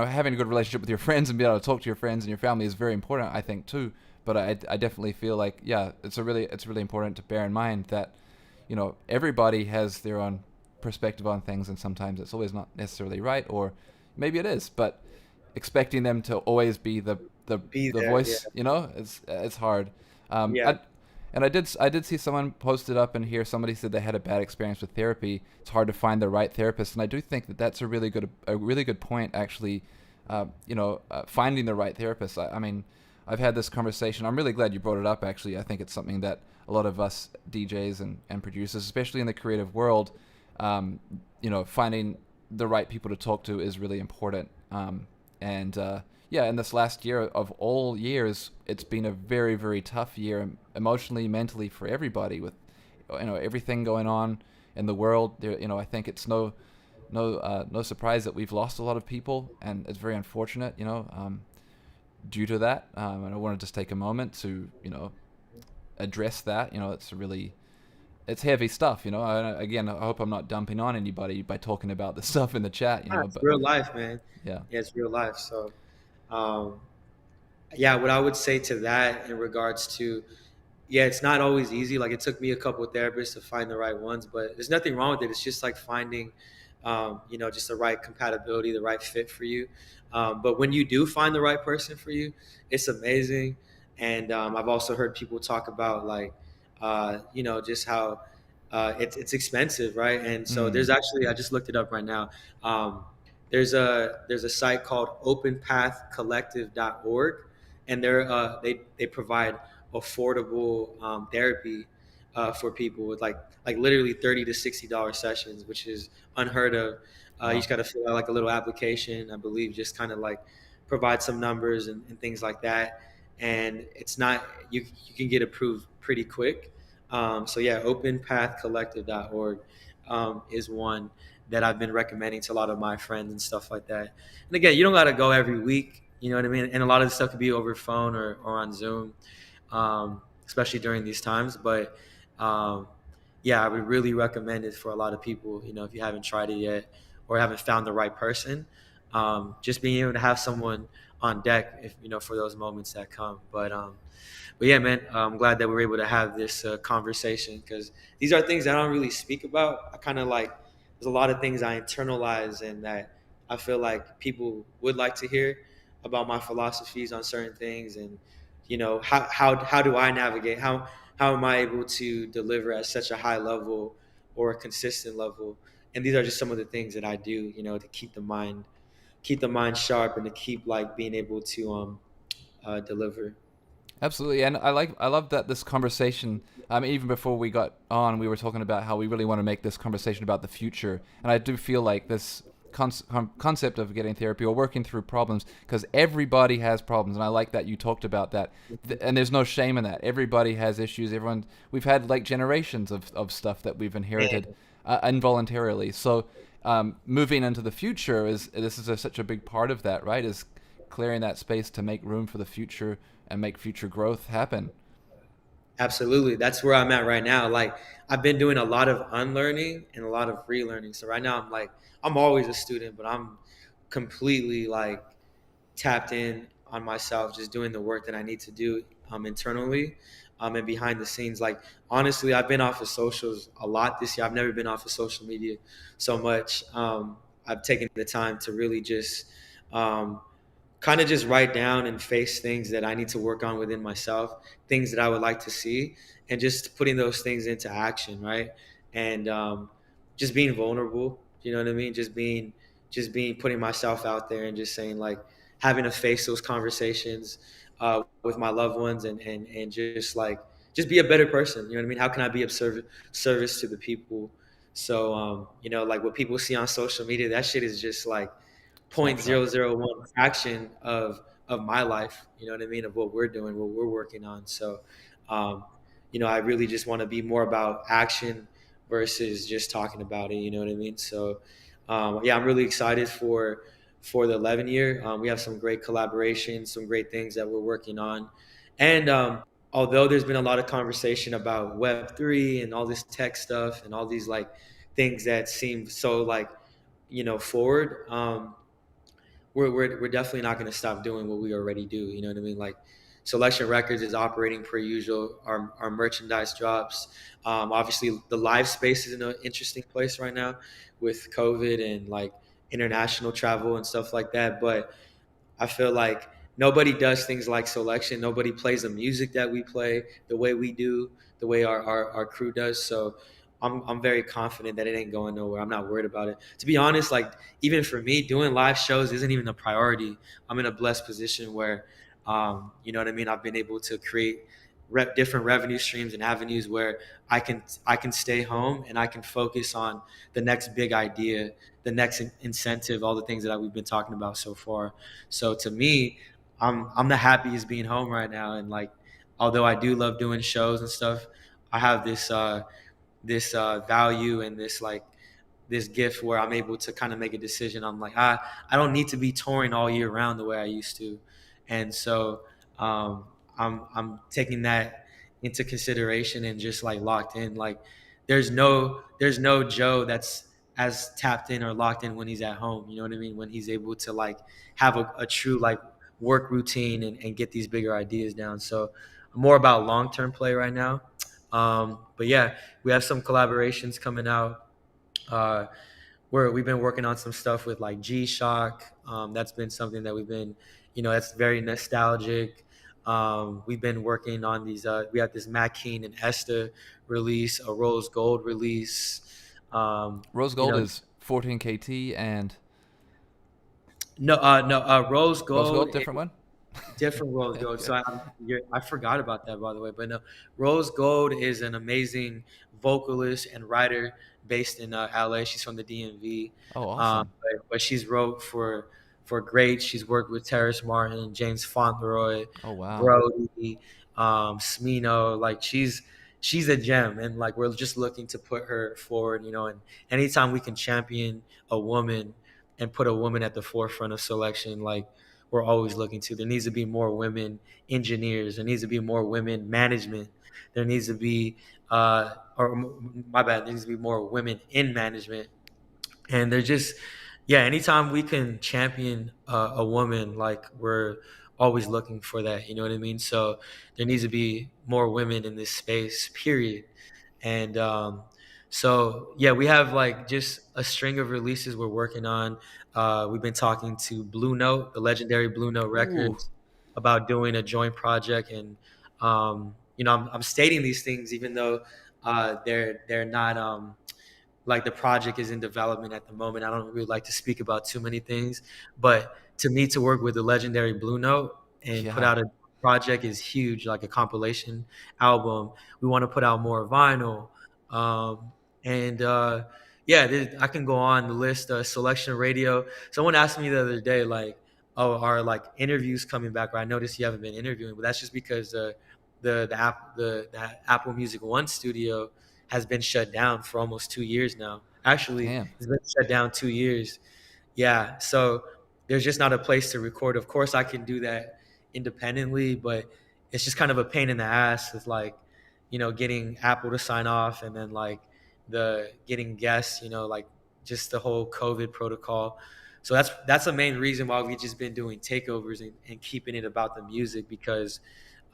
having a good relationship with your friends and being able to talk to your friends and your family is very important, I think, too. But I definitely feel like, yeah, it's really important to bear in mind that everybody has their own perspective on things, and sometimes it's always not necessarily right, or maybe it is, but expecting them to always be Be the there, yeah, voice, it's hard. um yeah. I, and I did see someone posted up in here, somebody said they had a bad experience with therapy. It's hard to find the right therapist, and I do think that that's a really good point, actually. Finding the right therapist. I mean, I've had this conversation. I'm really glad you brought it up, actually. I think it's something that a lot of us DJs and producers, especially in the creative world, finding the right people to talk to is really important. And yeah, in this last year of all years, it's been a very, very tough year, emotionally, mentally, for everybody, with everything going on in the world. I think it's no surprise that we've lost a lot of people, and it's very unfortunate. Due to that, and I want to just take a moment to address that. It's heavy stuff. Again, I hope I'm not dumping on anybody by talking about the stuff in the chat. It's But real life, man. yeah. Yeah, it's real life. So um, yeah, what I would say to that in regards to, yeah, it's not always easy. Like it took me a couple of therapists to find the right ones, but there's nothing wrong with it. It's just like finding, just the right compatibility, the right fit for you. But when you do find the right person for you, it's amazing. And I've also heard people talk about like, just how it's expensive, right? And so Mm. there's actually, I just looked it up right now. Um, there's a site called openpathcollective.org, and they provide affordable therapy for people with like literally $30 to $60 sessions, which is unheard of. You Wow. just got to fill out like a little application, I believe, just kind of like provide some numbers and things like that, and it's not you can get approved pretty quick. So yeah, openpathcollective.org is one that I've been recommending to a lot of my friends and stuff like that. And again, you don't got to go every week. You know what I mean? And a lot of the stuff could be over phone or on Zoom, especially during these times. But um, yeah, I would really recommend it for a lot of people. You know, if you haven't tried it yet or haven't found the right person, just being able to have someone on deck, if you know, for those moments that come. But yeah, man, I'm glad that we're able to have this conversation because these are things that I don't really speak about. I kind of like, there's a lot of things I internalize and that I feel like people would like to hear about my philosophies on certain things. And, you know, how do I navigate? How am I able to deliver at such a high level or a consistent level? And these are just some of the things that I do, you know, to keep the mind sharp and to keep like being able to deliver. Absolutely, and I love that this conversation. Even before we got on, we were talking about how we really want to make this conversation about the future, and I do feel like this concept of getting therapy or working through problems, because everybody has problems, and I like that you talked about that, and there's no shame in that. Everybody has issues. Everyone, we've had like generations of stuff that we've inherited involuntarily. So moving into the future is this is such a big part of that, right? Is clearing that space to make room for the future and make future growth happen. Absolutely. That's where I'm at right now. Like I've been doing a lot of unlearning and a lot of relearning. So right now I'm like I'm always a student, but I'm completely like tapped in on myself, just doing the work that I need to do internally and behind the scenes. Like honestly, I've been off of socials a lot this year. I've never been off of social media so much. I've taken the time to really just um, kind of just write down and face things that I need to work on within myself, things that I would like to see, and just putting those things into action, right? And just being vulnerable, you know what I mean? Just being, putting myself out there and just saying like, having to face those conversations with my loved ones and just like, just be a better person. You know what I mean? How can I be of service to the people? So, you know, like what people see on social media, that shit is just like, Snapshot. 0.001 fraction of my life, you know what I mean, of what we're doing, what we're working on. So um you know, I really just want to be more about action versus just talking about it, you know what I mean. So yeah, I'm really excited for the 11 year. We have some great collaborations, some great things that we're working on. And although there's been a lot of conversation about web3 and all this tech stuff and all these like things that seem so like, you know, forward, we're definitely not going to stop doing what we already do. You know what I mean? Like Selection Records is operating per usual. Our merchandise drops. Obviously, the live space is in an interesting place right now with COVID and like international travel and stuff like that. But I feel like nobody does things like Selection. Nobody plays the music that we play the way we do, the way our crew does. So I'm very confident that it ain't going nowhere. I'm not worried about it. To be honest, like even for me, doing live shows isn't even a priority. I'm in a blessed position where, you know what I mean. I've been able to create different revenue streams and avenues where I can stay home and I can focus on the next big idea, the next incentive, all the things that we've been talking about so far. So to me, I'm the happiest being home right now. And like, although I do love doing shows and stuff, I have this value and this like this gift where I'm able to kind of make a decision. I'm like, I don't need to be touring all year round the way I used to, and so um, I'm taking that into consideration and just like locked in. Like, there's no Joe that's as tapped in or locked in when he's at home. You know what I mean? When he's able to like have a true like work routine and get these bigger ideas down. So I'm more about long term play right now. But yeah, we have some collaborations coming out. Uh, we've been working on some stuff with like G Shock. That's been something that we've been, you know, that's very nostalgic. We've been working on these. We have this Matt Keen and Esther release, a Rose Gold release. Rose You gold know, is 14 KT and no, Rose rose Gold. gold different one. Different Rose Gold. Okay. So I forgot about that, by the way. But no, Rose Gold is an amazing vocalist and writer based in LA. She's from the DMV, Oh, awesome. but she's wrote for great. She's worked with Terrace Martin, James Fauntleroy, Oh, wow. Brody, Smino. Like she's a gem, and like we're just looking to put her forward. You know, and anytime we can champion a woman and put a woman at the forefront of selection, like we're always looking to. There needs to be more women engineers. There needs to be more women management. There needs to be, or my bad, there needs to be more women in management. And they're just, yeah, anytime we can champion a woman, like, we're always looking for that, you know what I mean? So there needs to be more women in this space, period. And so yeah, we have like just a string of releases we're working on. We've been talking to Blue Note, the legendary Blue Note Ooh, Records, about doing a joint project. And I'm stating these things even though they're not, like, the project is in development at the moment. I don't really like to speak about too many things, but to me, to work with the legendary Blue Note and put yeah, out a project is huge, like a compilation album. We want to put out more vinyl, um, and yeah, I can go on the list. Selection Radio. Someone asked me the other day, like, "Oh, are like interviews coming back?" Or, I noticed you haven't been interviewing, but that's just because the Apple Music One studio has been shut down for almost 2 years now. Actually, damn. it's been shut down 2 years. Yeah. So there's just not a place to record. Of course, I can do that independently, but it's just kind of a pain in the ass with, like, getting Apple to sign off, and then, like, the getting guests, like, just the whole COVID protocol. So that's the main reason why we've just been doing takeovers, and keeping it about the music, because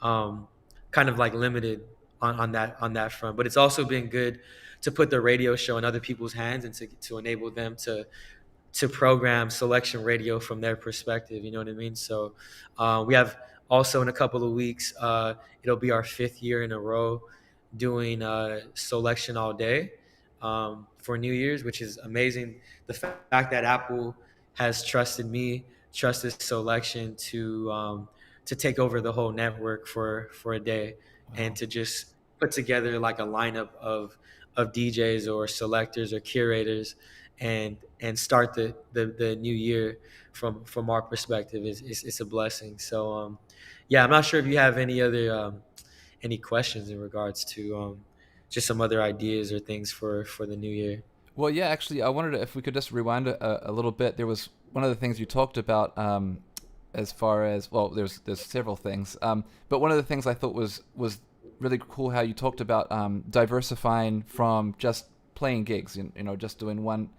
um, kind of like limited on that front. But it's also been good to put the radio show in other people's hands, and to enable them to program selection radio from their perspective. You know what I mean? So we have also, in a couple of weeks, it'll be our 5th year in a row doing selection all day for New Year's, which is amazing. The fact that Apple has trusted me, trusted selection to take over the whole network for a day, and Wow. to just put together like a lineup of DJs or selectors or curators, and start the new year from our perspective is it's a blessing. So yeah, I'm not sure if you have any questions in regards to just some other ideas or things for the new year. Well, yeah, actually, I wondered if we could just rewind a little bit. There was one of the things you talked about, as far as, well, there's several things, but one of the things I thought was really cool how you talked about diversifying from just playing gigs, just doing one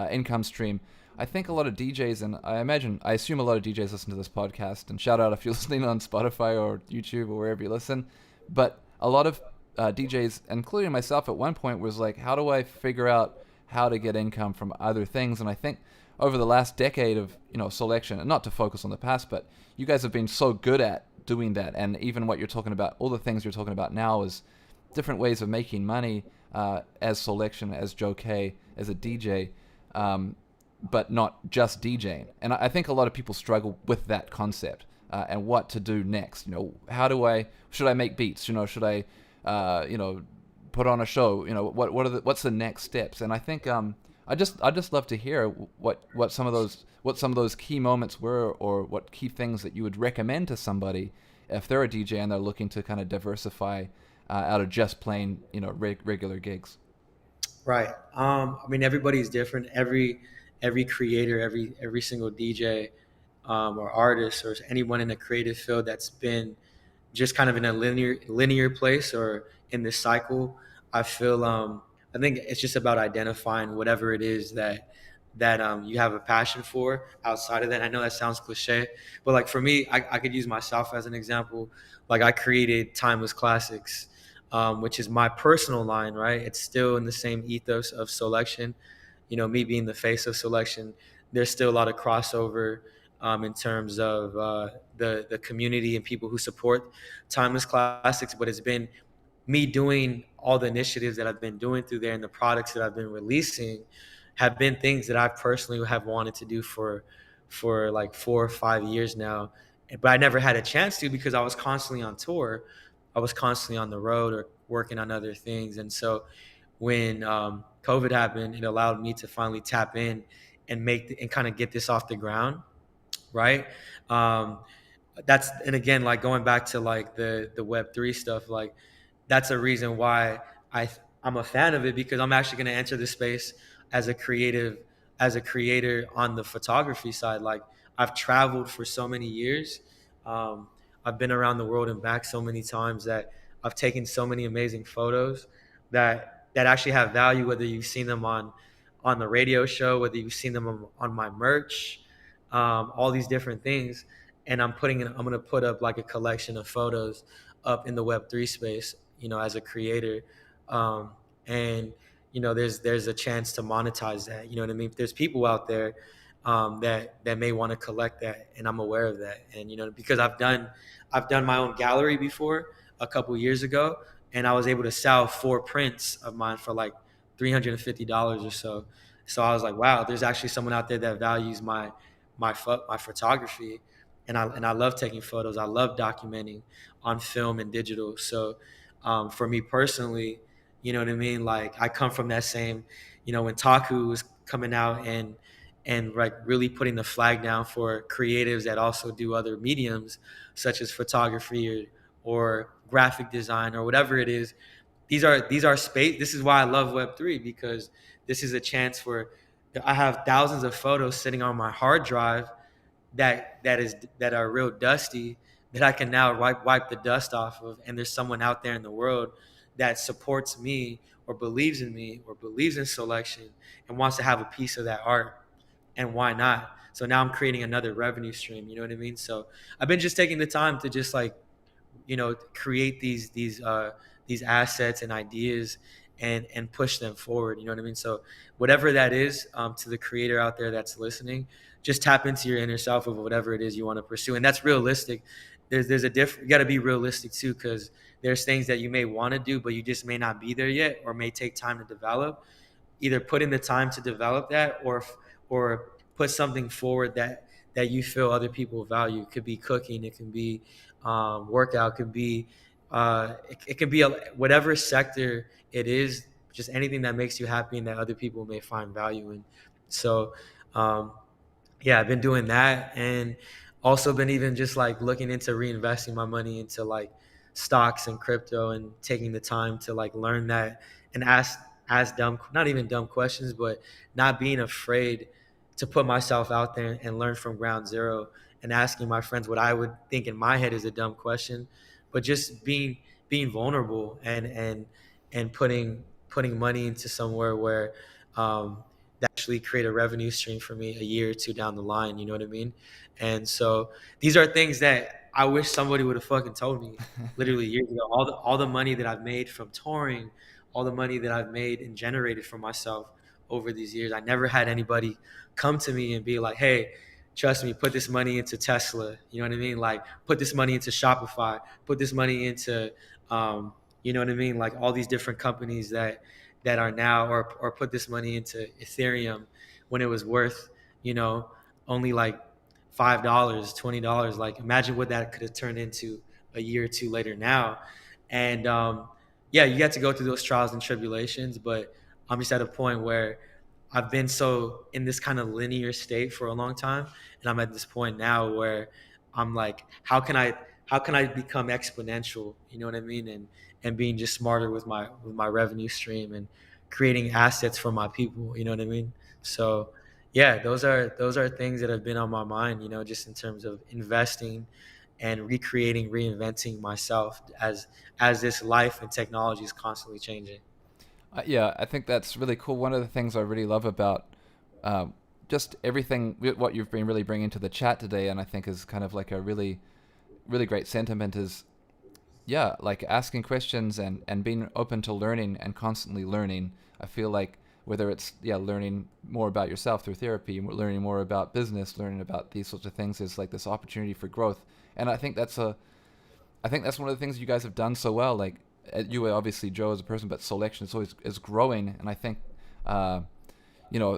income stream. I think a lot of DJs, and I assume a lot of DJs listen to this podcast, and shout out if you're listening on Spotify or YouTube or wherever you listen, but a lot of DJs, including myself at one point, was like, how do I figure out how to get income from other things? And I think over the last decade of selection, and not to focus on the past, but you guys have been so good at doing that. And even what you're talking about, all the things you're talking about now, is different ways of making money as selection, as Joe K, as a DJ, but not just DJing. And I think a lot of people struggle with that concept, and what to do next. Should I make beats? Should I put on a show? What's the next steps? And I think I just love to hear what some of those key moments were, or what key things that you would recommend to somebody if they're a DJ and they're looking to kind of diversify out of just playing regular gigs. Right. I mean, everybody's different. Every creator, every single DJ, or artist, or anyone in a creative field that's been just kind of in a linear place, or in this cycle, I feel I think it's just about identifying whatever it is that you have a passion for outside of that. I know that sounds cliche, but like for me, I could use myself as an example. Like, I created Timeless Classics, which is my personal line, right? It's still in the same ethos of selection. Me being the face of selection, there's still a lot of crossover in terms of the community and people who support Timeless Classics. But it's been me doing all the initiatives that I've been doing through there, and the products that I've been releasing have been things that I personally have wanted to do for like 4 or 5 years now. But I never had a chance to, because I was constantly on tour. I was constantly on the road or working on other things. And so when COVID happened, it allowed me to finally tap in and kind of get this off the ground, right? Um, and again, like, going back to like the Web3 stuff, like, that's a reason why I'm a fan of it, because I'm actually going to enter the space as a creative, as a creator on the photography side. Like, I've traveled for so many years. Um, I've been around the world and back so many times that I've taken so many amazing photos that actually have value, whether you've seen them on the radio show, whether you've seen them on my merch, all these different things. And I'm going to put up like a collection of photos up in the Web3 space, as a creator. Um, and there's a chance to monetize that. You know what I mean? There's people out there that may want to collect that, and I'm aware of that. And because I've done my own gallery before a couple years ago, and I was able to sell 4 prints of mine for like $350 or so. So I was like, wow, there's actually someone out there that values my photography, and I love taking photos. I love documenting on film and digital. So for me personally, you know what I mean? Like I come from that same, when Taku was coming out and like really putting the flag down for creatives that also do other mediums such as photography or graphic design or whatever it is. These are space. This is why I love Web3, because this is a chance for, I have thousands of photos sitting on my hard drive that are real dusty, that I can now wipe the dust off of, and there's someone out there in the world that supports me or believes in me or believes in selection and wants to have a piece of that art. And why not? So now I'm creating another revenue stream. You know what I mean? So I've been just taking the time to just like, create these assets and ideas and push them forward. You know what I mean? So whatever that is, to the creator out there that's listening, just tap into your inner self of whatever it is you want to pursue, and that's realistic. There's a different. You got to be realistic too, because there's things that you may want to do, but you just may not be there yet, or may take time to develop. Either put in the time to develop that, or put something forward that you feel other people value. It could be cooking, it can be workout, could be it could be whatever sector it is, just anything that makes you happy and that other people may find value in. So um, yeah, I've been doing that, and also been even just like looking into reinvesting my money into like stocks and crypto, and taking the time to like learn that and ask dumb, not even dumb questions, but not being afraid to put myself out there and learn from ground zero, and asking my friends what I would think in my head is a dumb question, but just being vulnerable and putting money into somewhere where that actually create a revenue stream for me a year or two down the line. You know what I mean? And so these are things that I wish somebody would have fucking told me literally years ago. All the money that I've made from touring, all the money that I've made and generated for myself over these years, I never had anybody come to me and be like, hey, trust me, put this money into Tesla. You know what I mean? Like, put this money into Shopify, put this money into, you know what I mean? Like all these different companies that are now, or put this money into Ethereum when it was worth, you know, only like $5, $20. Like, imagine what that could have turned into a year or two later now. And yeah, you get to go through those trials and tribulations, but I'm just at a point where I've been so in this kind of linear state for a long time, and I'm at this point now where I'm like, how can I become exponential? You know what I mean? And being just smarter with my revenue stream and creating assets for my people. You know what I mean? So yeah, those are things that have been on my mind. Just in terms of investing and recreating, reinventing myself as this life and technology is constantly changing. Yeah, I think that's really cool. One of the things I really love about just everything, what you've been really bringing to the chat today, and I think is kind of like a really, really great sentiment is, yeah, like asking questions and being open to learning and constantly learning. I feel like whether it's, yeah, learning more about yourself through therapy, learning more about business, learning about these sorts of things is like this opportunity for growth. And I think that's one of the things you guys have done so well. Like you obviously, Joe, as a person, but selection is always is growing, and I think uh,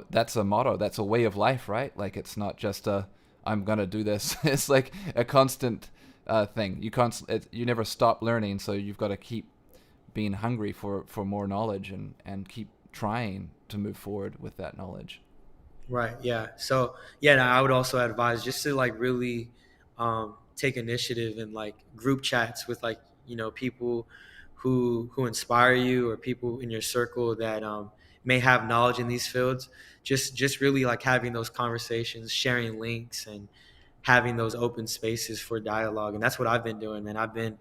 that's a motto, that's a way of life, right? Like it's not just a I'm gonna do this. It's like a constant thing. You never stop learning, so you've got to keep being hungry for more knowledge and keep trying to move forward with that knowledge. Right. Yeah. So yeah, and I would also advise just to like really take initiative in like group chats with like people who inspire you, or people in your circle that may have knowledge in these fields. Just really like having those conversations, sharing links, having those open spaces for dialogue. And that's what I've been doing, man. I've been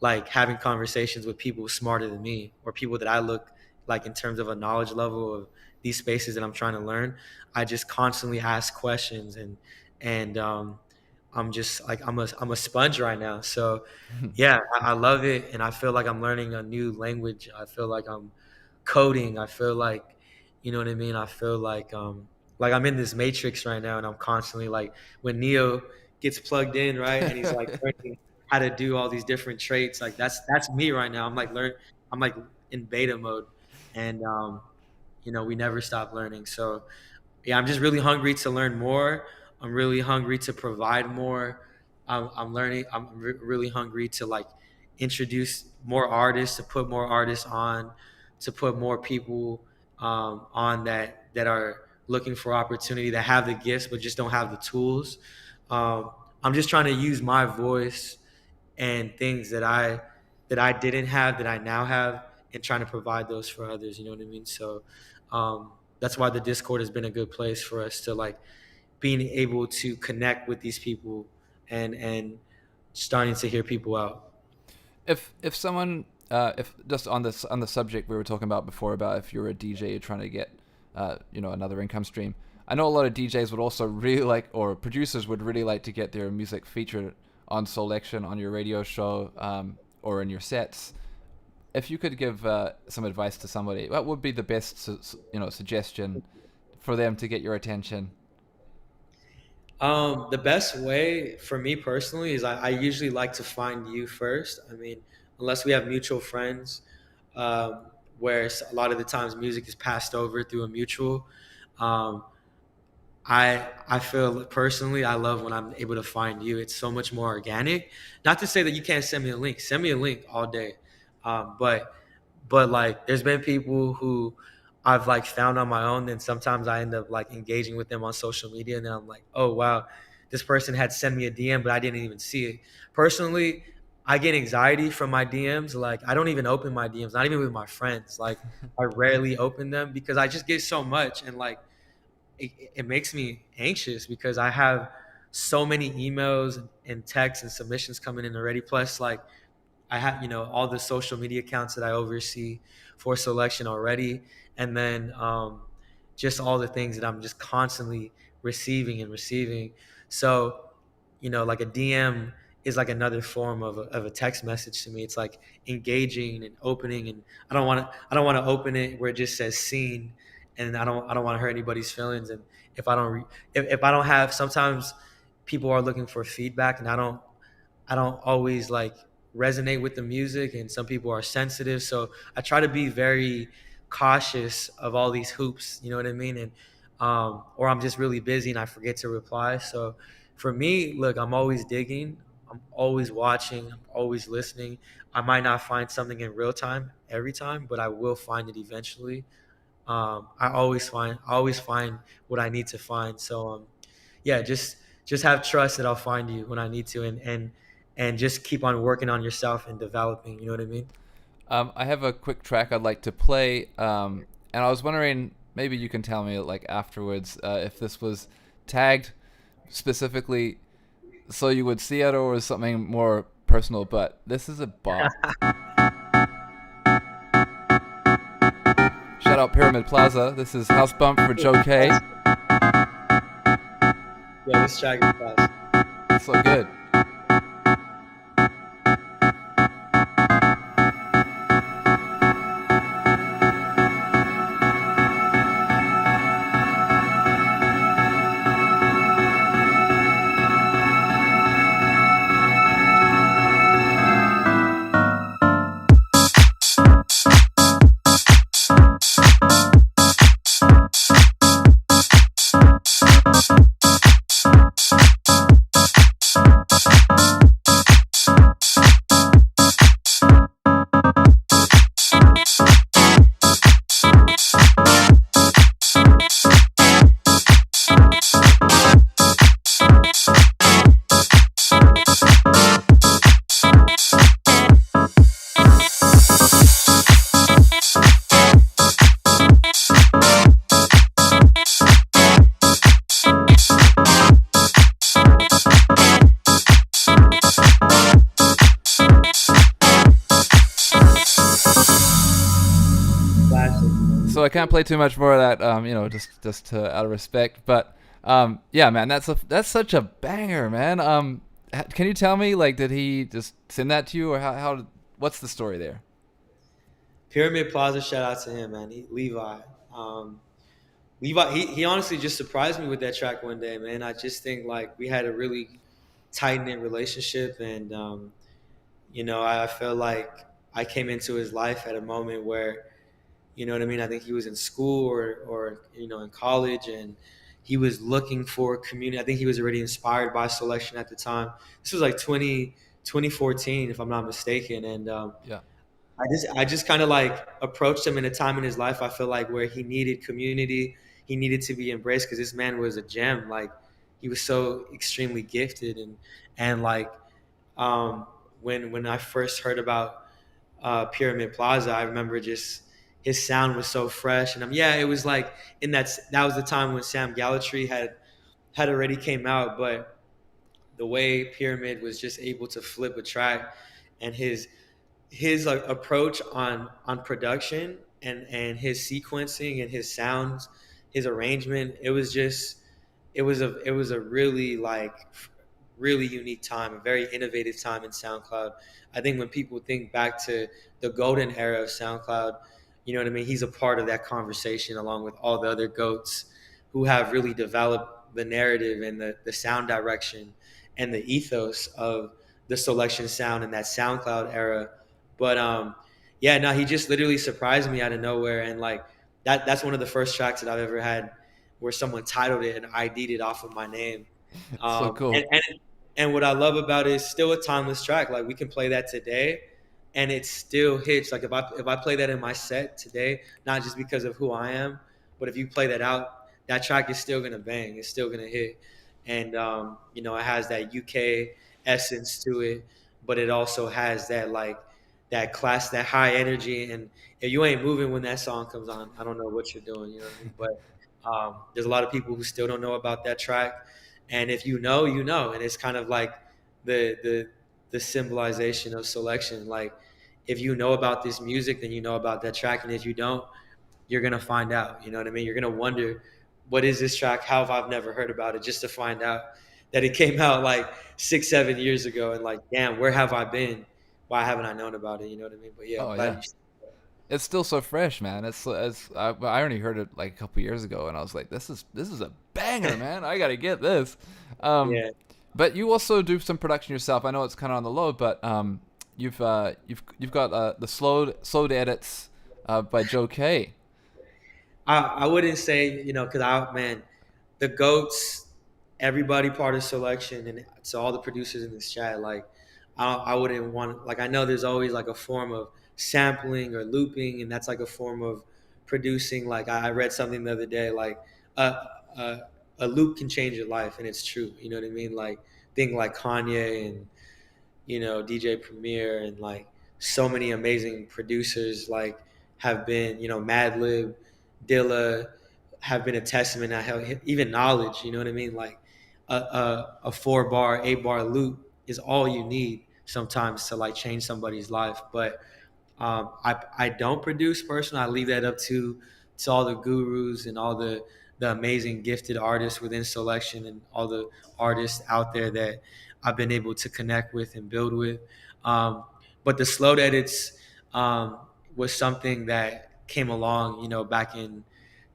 like having conversations with people smarter than me, or people that I look like in terms of a knowledge level of these spaces that I'm trying to learn. I just constantly ask questions, and I'm just like I'm a sponge right now. So yeah, I love it, and I feel like I'm learning a new language. I feel like I'm coding. I feel like, you know what I mean. I feel like I'm in this matrix right now, and I'm constantly like when Neo gets plugged in, right, and he's like learning how to do all these different traits. Like that's me right now. I'm like in beta mode, and we never stop learning. So yeah, I'm just really hungry to learn more. I'm really hungry to provide more. I'm learning. Really hungry to like introduce more artists, to put more artists on, to put more people on that are looking for opportunity, that have the gifts but just don't have the tools. I'm just trying to use my voice and things that I didn't have, that I now have, and trying to provide those for others. You know what I mean? So that's why the Discord has been a good place for us to like being able to connect with these people and starting to hear people out. If someone if just on this on the subject we were talking about before, about if you're a DJ, you're trying to get another income stream. I know a lot of DJs would also really like, or producers would really like to get their music featured on Selection, on your radio show, or in your sets. If you could give some advice to somebody, what would be the best suggestion for them to get your attention? The best way for me personally is I usually like to find you first. I mean, unless we have mutual friends, um, where a lot of the times music is passed over through a mutual. Um, I feel personally I love when I'm able to find you. It's so much more organic. Not to say that you can't send me a link. Send me a link all day. But like there's been people who I've like found on my own, and sometimes I end up like engaging with them on social media, and then I'm like, oh wow, this person had sent me a DM, but I didn't even see it. Personally, I get anxiety from my DMs. Like I don't even open my DMs, not even with my friends. Like I rarely open them because I just get so much, and like it makes me anxious because I have so many emails and texts and submissions coming in already. Plus, like I have, all the social media accounts that I oversee for Selection already, and then just all the things that I'm just constantly receiving and receiving. So, like a DM is like another form of a text message to me. It's like engaging and opening, and I don't want to open it where it just says seen, and I don't want to hurt anybody's feelings. And if I don't have, sometimes people are looking for feedback, and I don't always like resonate with the music, and some people are sensitive, so I try to be very cautious of all these hoops, you know what I mean? And or I'm just really busy and I forget to reply. So for me, look, I'm always digging, I'm always watching, I'm always listening. I might not find something in real time every time, but I will find it eventually. I always find what I need to find. So yeah, just have trust that I'll find you when I need to, and just keep on working on yourself and developing. You know what I mean? I have a quick track I'd like to play, and I was wondering, maybe you can tell me like afterwards, if this was tagged specifically so you would see it, or was something more personal. But this is a bop. Shout out Pyramid Plaza. This is House Bump for Joe K. Yeah, this track is fast. So good. can't play too much more of that. Just out of respect. But yeah, man, that's such a banger, man. Can you tell me, like, did he just send that to you, or what's the story there? Pyramid Plaza, shout out to him, man. Levi. Um, Levi, he honestly just surprised me with that track one day, man. I just think like we had a really tight knit relationship, and I feel like I came into his life at a moment where, you know what I mean. I think he was in school or in college, and he was looking for community. I think he was already inspired by selection at the time. This was like 2014, if I'm not mistaken, and Yeah. I just kind of like approached him in a time in his life I feel like where he needed community, he needed to be embraced because this man was a gem. Like he was so extremely gifted and like um, when I first heard about Pyramid Plaza, I remember just his sound was so fresh and yeah, it was like that was the time when Sam Gallatry had already came out, but the way Pyramid was just able to flip a track and his like approach on production and his sequencing and his sounds, his arrangement, it was a really like really unique time, a very innovative time in SoundCloud. I think when people think back to the golden era of SoundCloud, you know what I mean? He's a part of that conversation along with all the other goats who have really developed the narrative and the sound direction and the ethos of the selection sound in that SoundCloud era. But yeah, no, he just literally surprised me out of nowhere, and like that's one of the first tracks that I've ever had where someone titled it and ID'd it off of my name. It's so Um, and, cool. and and what I love about it is still a timeless track. Like we can play that today, and it still hits. Like if I play that in my set today, not just because of who I am, but if you play that out, that track is still gonna bang. It's still gonna hit, and it has that UK essence to it, but it also has that like that class, that high energy. And if you ain't moving when that song comes on, I don't know what you're doing. You know what I mean? But there's a lot of people who still don't know about that track, and if you know, you know. And it's kind of like the symbolization of selection. Like if you know about this music, then you know about that track, and if you don't, you're gonna find out. You know what I mean? You're gonna wonder, what is this track? How have I never heard about it? Just to find out that it came out like 6, 7 years ago, and like, damn, where have I been? Why haven't I known about it? You know what I mean? But yeah, I'm Oh glad yeah. you. It's still so fresh, man. I only heard it like a couple years ago, and I was like, this is a banger, man. I gotta get this. Um, Yeah. but you also do some production yourself. I know it's kind of on the low, but you've got the slowed edits by Joe K. I wouldn't say, because man, the goats, everybody part of selection, and to all the producers in this chat, like I wouldn't want, like, I know there's always like a form of sampling or looping, and that's like a form of producing. Like I read something the other day, like a a loop can change your life, and it's true. You know what I mean? Like think like Kanye and DJ Premier and like so many amazing producers like have been, Madlib, Dilla have been a testament. I have even knowledge, you know what I mean? Like a 4 bar, 8 bar loop is all you need sometimes to like change somebody's life. But I don't produce personally. I leave that up to all the gurus and all the amazing gifted artists within selection and all the artists out there that I've been able to connect with and build with. Um, but the slow edits was something that came along, back in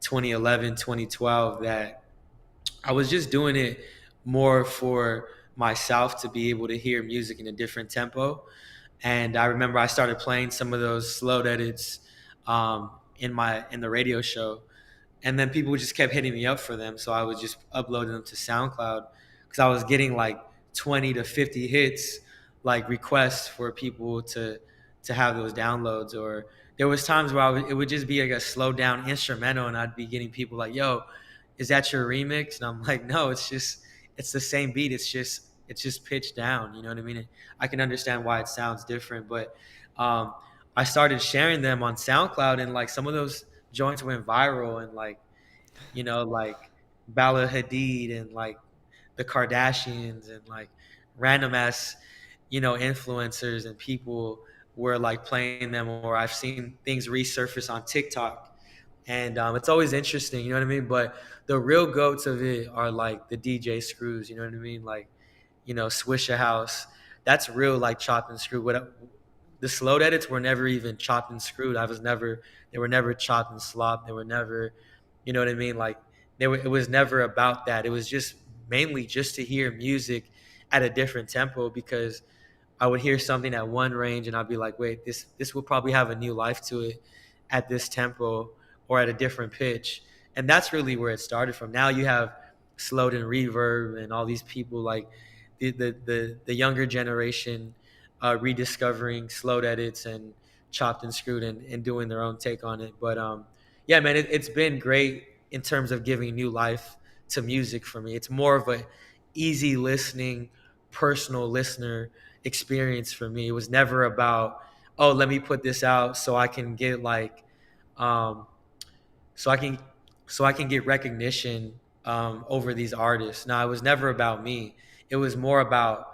2011, 2012, that I was just doing it more for myself to be able to hear music in a different tempo. And I remember I started playing some of those slow edits in the radio show, and then people just kept hitting me up for them. So I was just uploading them to SoundCloud because I was getting like 20 to 50 hits, like requests for people to have those downloads. Or there was times where it would just be like a slow down instrumental, and I'd be getting people like, "Yo, is that your remix?" And I'm like, "No, it's the same beat. It's just pitched down." You know what I mean? I can understand why it sounds different, but um, I started sharing them on SoundCloud, and like some of those joints went viral, and like Bella Hadid and like the Kardashians and like random ass influencers and people were like playing them, or I've seen things resurface on TikTok, and it's always interesting, you know what I mean. But the real goats of it are like the DJ Screws, you know what I mean, like Swisher House. That's real, like chopped and screwed. What the slow edits were never even chopped and screwed. They were never chopped and slopped. They were never, you know what I mean? Like it was never about that. It was just mainly just to hear music at a different tempo, because I would hear something at one range and I'd be like, wait, this will probably have a new life to it at this tempo or at a different pitch. And that's really where it started from. Now you have slowed and reverb and all these people like the younger generation rediscovering slowed edits and chopped and screwed, and doing their own take on it. But yeah, man, it's been great in terms of giving new life to music for me. It's more of a easy listening, personal listener experience for me. It was never about, oh, let me put this out so I can get like um so I can get recognition over these artists. Now, it was never about me. It was more about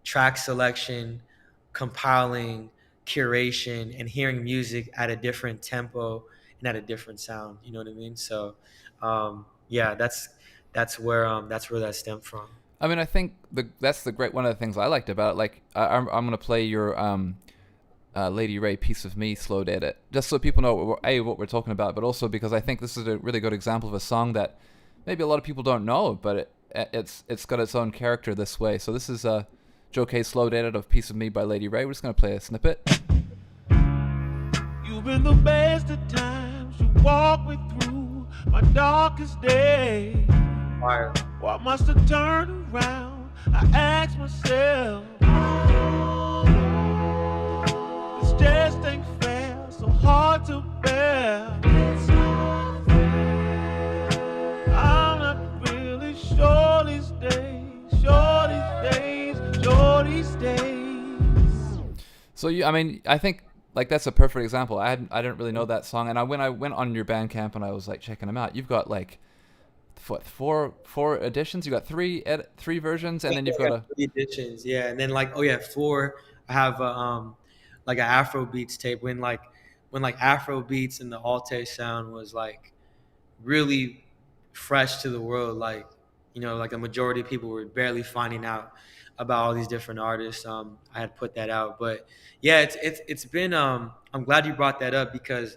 track selection, compiling, curation, and hearing music at a different tempo and at a different sound. You know what I mean? So, yeah, that's where that stemmed from. I mean, I think that's the great one of the things I liked about it. Like, I'm gonna play your Lady Ray "Piece of Me" slowed edit, just so people know what we're talking about, but also because I think this is a really good example of a song that maybe a lot of people don't know, but it's got its own character this way. So this is Joe K's slowed edit of "Piece of Me" by Lady Ray. We're just gonna play a snippet. You've been the best of times. You walk me through my darkest day. Fire. What must have turned around? I ask myself. This just ain't fair, so hard to bear. I'm not really sure these days, sure these days, sure these days. So I mean, I think like that's a perfect example. I didn't really know that song, and when I went on your Bandcamp and I was like checking them out, you've got like what, four editions? You got three versions, and then you've got three editions, yeah. And then like, oh yeah, four. I have like an Afro beats tape when like Afro beats and the Alte sound was like really fresh to the world. Like, like a majority of people were barely finding out about all these different artists. I had put that out, but yeah, it's been. I'm glad you brought that up, because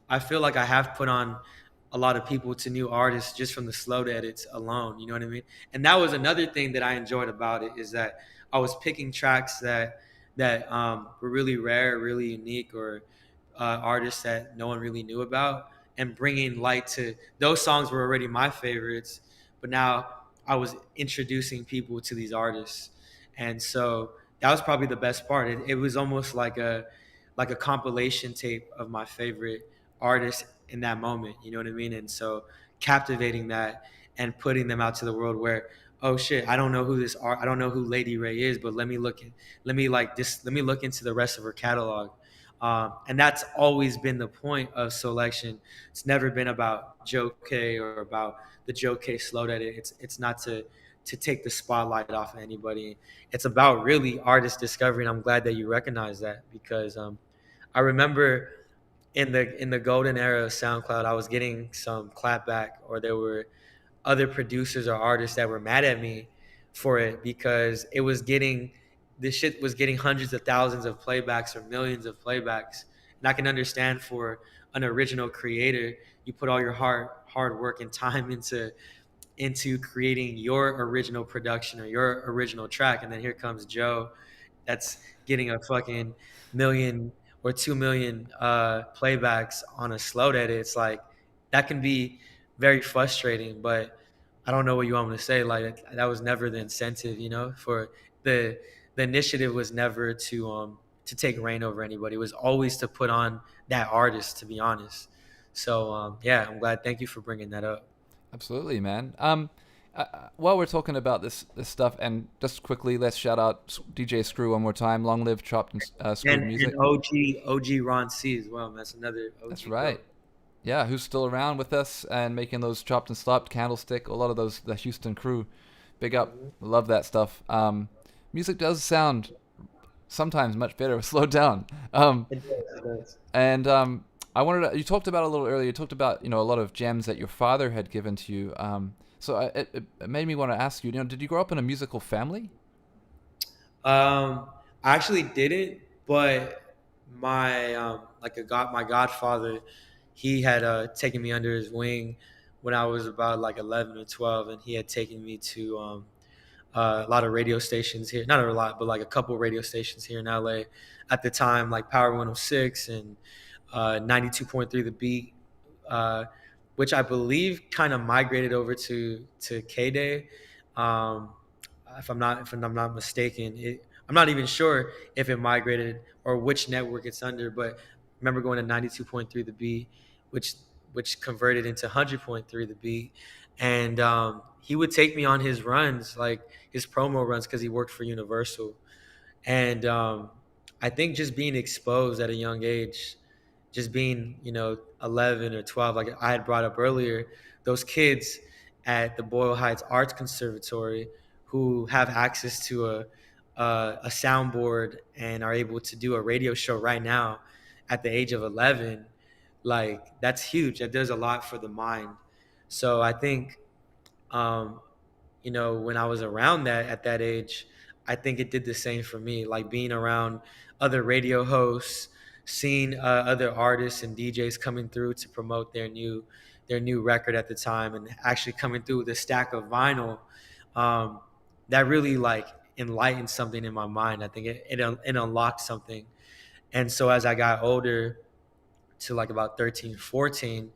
I feel like I have put on a lot of people to new artists just from the slow edits alone. You know what I mean? And that was another thing that I enjoyed about it, is that I was picking tracks that were really rare, really unique, or artists that no one really knew about, and bringing light to those songs were already my favorites, but now I was introducing people to these artists, and so that was probably the best part. It was almost like a compilation tape of my favorite artists in that moment. You know what I mean? And so captivating that and putting them out to the world, where, oh shit, I don't know I don't know who Lady Ray is, but let me look into the rest of her catalog. And that's always been the point of selection. It's never been about Joe K or about the Joe K slow edit. It's not to take the spotlight off of anybody. It's about really artist discovery. And I'm glad that you recognize that, because I remember in the golden era of SoundCloud, I was getting some clapback, or there were other producers or artists that were mad at me for it, because this shit was getting hundreds of thousands of playbacks or millions of playbacks. And I can understand, for an original creator, you put all your hard work and time into creating your original production or your original track, and then here comes Joe that's getting a fucking million or 2 million playbacks on a slow edit. It's like, that can be very frustrating, but I don't know what you want me to say. Like, that was never the incentive, for the initiative was never to take reign over anybody. It was always to put on that artist, to be honest. So yeah, I'm glad. Thank you for bringing that up. Absolutely, man. While we're talking about this stuff, and just quickly, let's shout out DJ Screw one more time. Long live chopped and screwed music. And OG Ron C as well. That's another OG. That's right. Bro. Yeah, who's still around with us and making those chopped and slopped, Candlestick, a lot of the Houston crew. Big up. Love that stuff. Music does sound sometimes much better slowed down. It does. And I wanted to, you talked about a little earlier. You talked about a lot of gems that your father had given to you. It made me want to ask you. Did you grow up in a musical family? I actually didn't, but my godfather, he had taken me under his wing when I was about like 11 or 12, and he had taken me to a lot of radio stations here. Not a lot, but like a couple radio stations here in LA at the time, like Power 106 and 92.3 The Beat, uh, which I believe kind of migrated over to K Day. Um, if I'm not mistaken, I'm not even sure if it migrated or which network it's under. But I remember going to 92.3 The Beat, which converted into 100.3 The Beat, and he would take me on his runs, like his promo runs, because he worked for Universal. And I think just being exposed at a young age, just being 11 or 12, like I had brought up earlier, those kids at the Boyle Heights Arts Conservatory who have access to a soundboard and are able to do a radio show right now at the age of 11, like that's huge. That does a lot for the mind. So I think um, when I was around that at that age, I think it did the same for me. Like being around other radio hosts, seeing other artists and DJs coming through to promote their new record at the time, and actually coming through with a stack of vinyl. Um, that really like enlightened something in my mind. I think it unlocked something. And so as I got older, to like about 13, 14,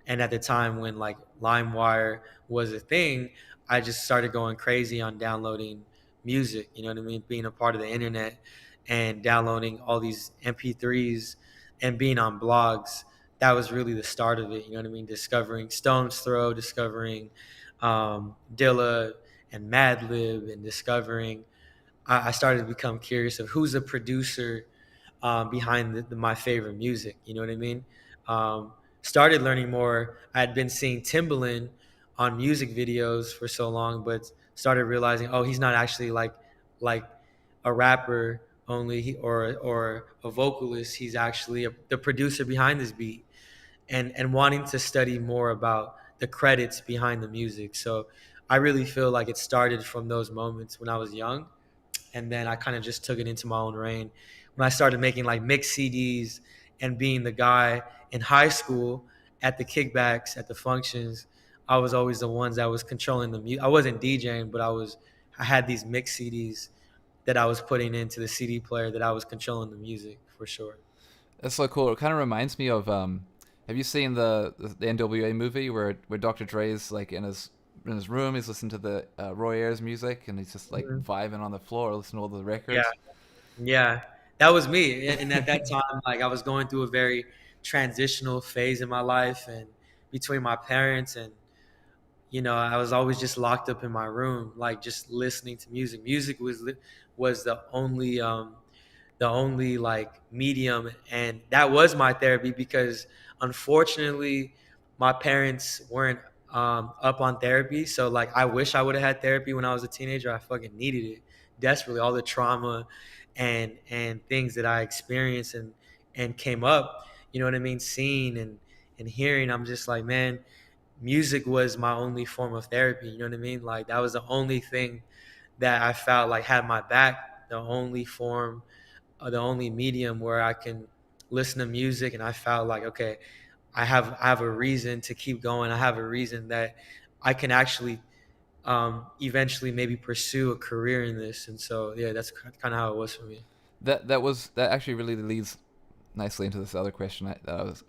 and at the time when like LimeWire was a thing, I just started going crazy on downloading music. You know what I mean? Being a part of the internet and downloading all these MP3s and being on blogs. That was really the start of it. You know what I mean? Discovering Stone's Throw, discovering Dilla and Madlib, and discovering. I started to become curious of who's a producer behind my favorite music. You know what I mean? Started learning more. I had been seeing Timbaland on music videos for so long, but started realizing, oh, he's not actually like a rapper only, or a vocalist. He's actually the producer behind this beat, and wanting to study more about the credits behind the music. So I really feel like it started from those moments when I was young, and then I kind of just took it into my own reign when I started making like mix CDs and being the guy in high school at the kickbacks, at the functions. I was always the ones that was controlling the music. I wasn't DJing, but I had these mix CDs that I was putting into the CD player, that I was controlling the music for sure. That's so cool. It kind of reminds me of have you seen the NWA movie where Dr. Dre's like in his room, he's listening to the Roy Ayers music, and he's just like Mhm. vibing on the floor, listening to all the Yeah, records. yeah, that was me. And at that time, like I was going through a very transitional phase in my life, and between my parents, and I was always just locked up in my room, like just listening to music. Music was the only like medium, and that was my therapy, because unfortunately my parents weren't up on therapy. So like I wish I would have had therapy when I was a teenager. I fucking needed it desperately. All the trauma and things that I experienced and came up, you know what I mean, seeing and hearing, I'm just like, man, music was my only form of therapy. You know what I mean? Like that was the only thing that I felt like had my back, the only form, the only medium where I can listen to music, and I felt like, okay, I have a reason to keep going. I have a reason that I can actually eventually maybe pursue a career in this. And so yeah, that's kind of how it was for me. That actually really leads nicely into this other question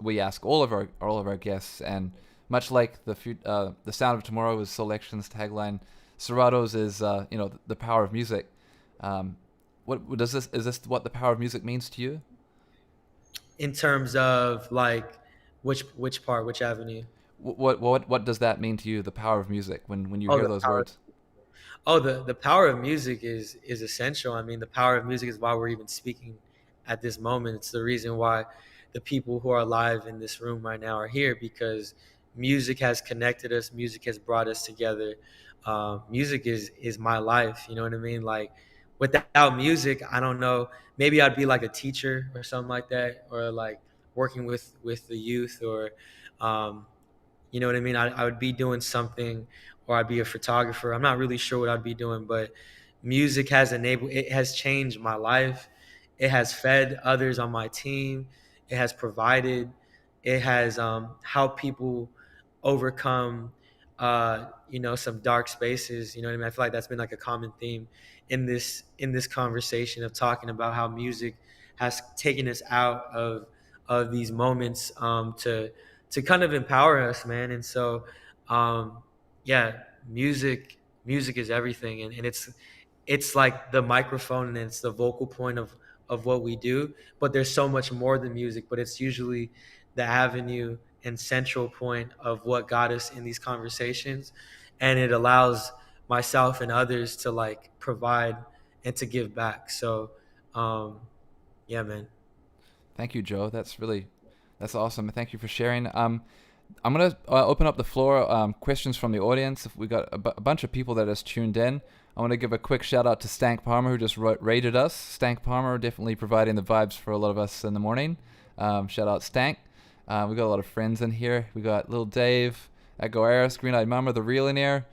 we ask all of our guests, and much like the sound of tomorrow is Selection's tagline, Serato's is the power of music. What does this is this what the power of music means to you? In terms of like which part, which avenue? What does that mean to you? The power of music when you Oh, hear the those power. words. Oh, the power of music is essential. I mean, the power of music is why we're even speaking at this moment. It's the reason why the people who are alive in this room right now are here, because music has connected us. Music has brought us together. Music is my life. You know what I mean? Like without music, I don't know. Maybe I'd be like a teacher or something like that, or like working with the youth, or you know what I mean? I would be doing something, or I'd be a photographer. I'm not really sure what I'd be doing, but music has it has changed my life. It has fed others on my team. It has provided. It has helped people overcome, some dark spaces. You know what I mean? I feel like that's been like a common theme in this conversation of talking about how music has taken us out of these moments, to kind of empower us, man. And so, um, yeah, music is everything, and it's like the microphone and it's the vocal point of what we do. But there's so much more than music. But it's usually the avenue and central point of what got us in these conversations, and it allows myself and others to like provide and to give back. So, um, yeah, man. Thank you, Joe. That's awesome. Thank you for sharing. I'm gonna open up the floor. Questions from the audience. If we got a bunch of people that just tuned in, I want to give a quick shout out to Stank Palmer, who just rated us. Stank Palmer definitely providing the vibes for a lot of us in the morning. Shout out Stank. We got a lot of friends in here. We got Lil Dave, Echo Aris, Green Eyed Mama, the Realionaire,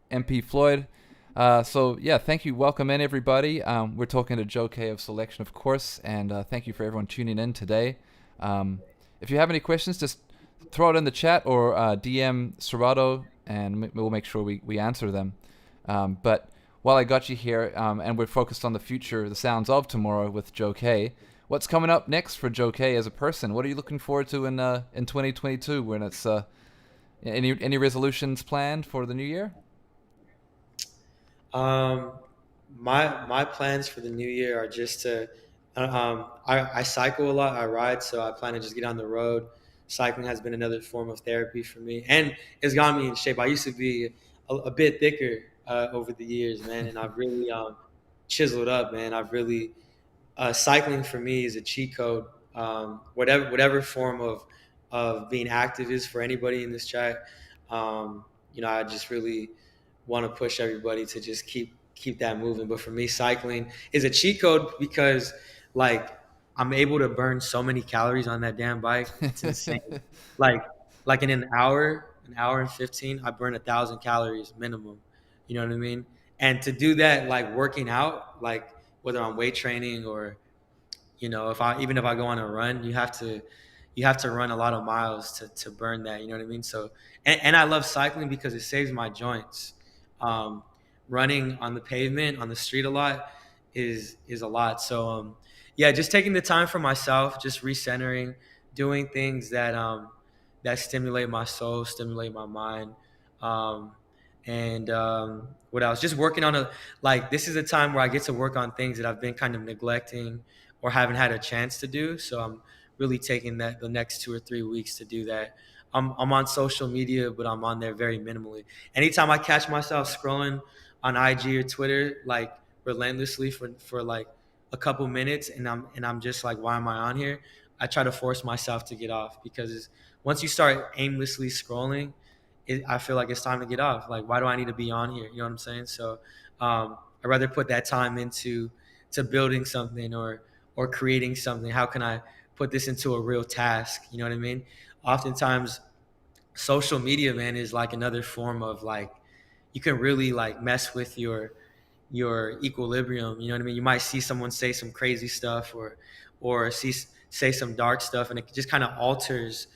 MP Floyd. So yeah, thank you. Welcome in, everybody. We're talking to Joe K of Selection, of course, and thank you for everyone tuning in today. If you have any questions, just throw it in the chat or DM Serato, and we'll make sure we answer them. But while I got you here, and we're focused on the future, the sounds of tomorrow with Joe K, what's coming up next for Joe K as a person? What are you looking forward to in 2022 when it's any resolutions planned for the new year? Um, my plans for the new year are just to, I cycle a lot. I ride, so I plan to just get on the road. Cycling has been another form of therapy for me, and it's gotten me in shape. I used to be a bit thicker over the years, man, and I've really chiseled up, man. I've really cycling for me is a cheat code. Whatever form of being active is for anybody in this chat. I just really want to push everybody to just keep that moving. But for me, cycling is a cheat code because like I'm able to burn so many calories on that damn bike. It's insane. like like in an hour and 15, I burn 1,000 calories minimum. You know what I mean? And to do that, like working out, like whether I'm weight training or if I go on a run, you have to run a lot of miles to burn that. You know what I mean? So, and I love cycling because it saves my joints. Um, Running on the pavement on the street a lot is a lot. So, yeah, just taking the time for myself, just recentering, doing things that stimulate my soul, stimulate my mind. Um, and what else? Just working on this is a time where I get to work on things that I've been kind of neglecting or haven't had a chance to do. So I'm really taking that the next 2 or 3 weeks to do that. I'm on social media, but I'm on there very minimally. Anytime I catch myself scrolling on IG or Twitter, like relentlessly for like a couple minutes, and I'm just like, why am I on here? I try to force myself to get off because once you start aimlessly scrolling, I feel like it's time to get off. Like, why do I need to be on here? You know what I'm saying? So I'd rather put that time into to building something or creating something. How can I put this into a real task? You know what I mean? Oftentimes, social media, man, is like another form of like you can really like mess with your equilibrium. You know what I mean? You might see someone say some crazy stuff or say some dark stuff, and it just kind of alters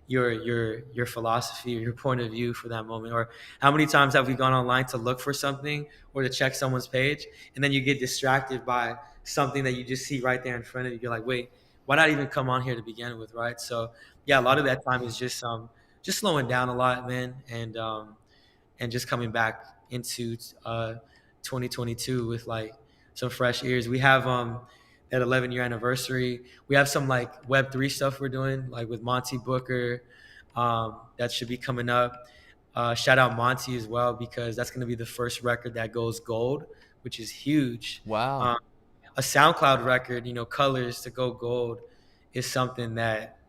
your philosophy or your point of view for that moment. Or how many times have we gone online to look for something or to check someone's page, and then you get distracted by something that you just see right there in front of you? You're like, wait, why not even come on here to begin with, right? So yeah, a lot of that time is just slowing down a lot, man, and just coming back into 2022 with like some fresh ears. We have that 11-year anniversary. We have some like Web3 stuff we're doing, like with Monty Booker. That should be coming up. Shout out Monty as well, because that's going to be the first record that goes gold, which is huge. Wow. Um, a SoundCloud record, Colors to go gold is something that,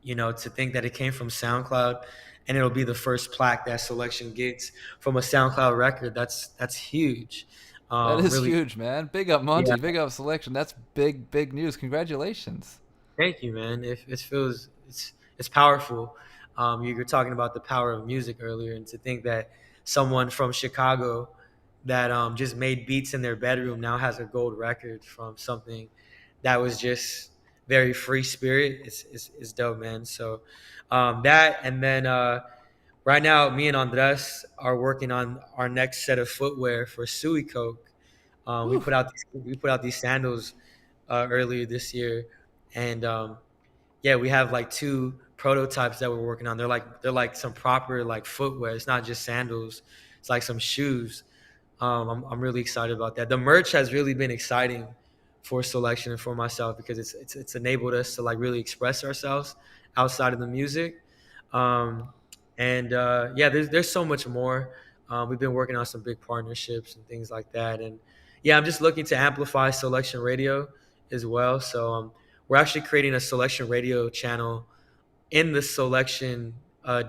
to think that it came from SoundCloud and it'll be the first plaque that Selection gets from a SoundCloud record. That's huge. That is Really, huge, man. Big up Monty, yeah. big up Selection. That's big news. Congratulations. Thank you, man. It feels it's powerful. You were talking about the power of music earlier, and to think that someone from Chicago that just made beats in their bedroom now has a gold record from something that was just very free spirit. It's dope, man. So that, and then right now, me and Andres are working on our next set of footwear for Suey Coke. Whew. We put out these sandals earlier this year, and yeah, we have like two prototypes that we're working on. They're like some proper like footwear. It's not just sandals. It's like some shoes. I'm really excited about that. The merch has really been exciting for Selection and for myself because it's enabled us to like really express ourselves outside of the music. Um, and yeah, there's so much more. We've been working on some big partnerships and things like that. And yeah, I'm just looking to amplify Selection Radio as well. So we're actually creating a Selection Radio channel in the Selection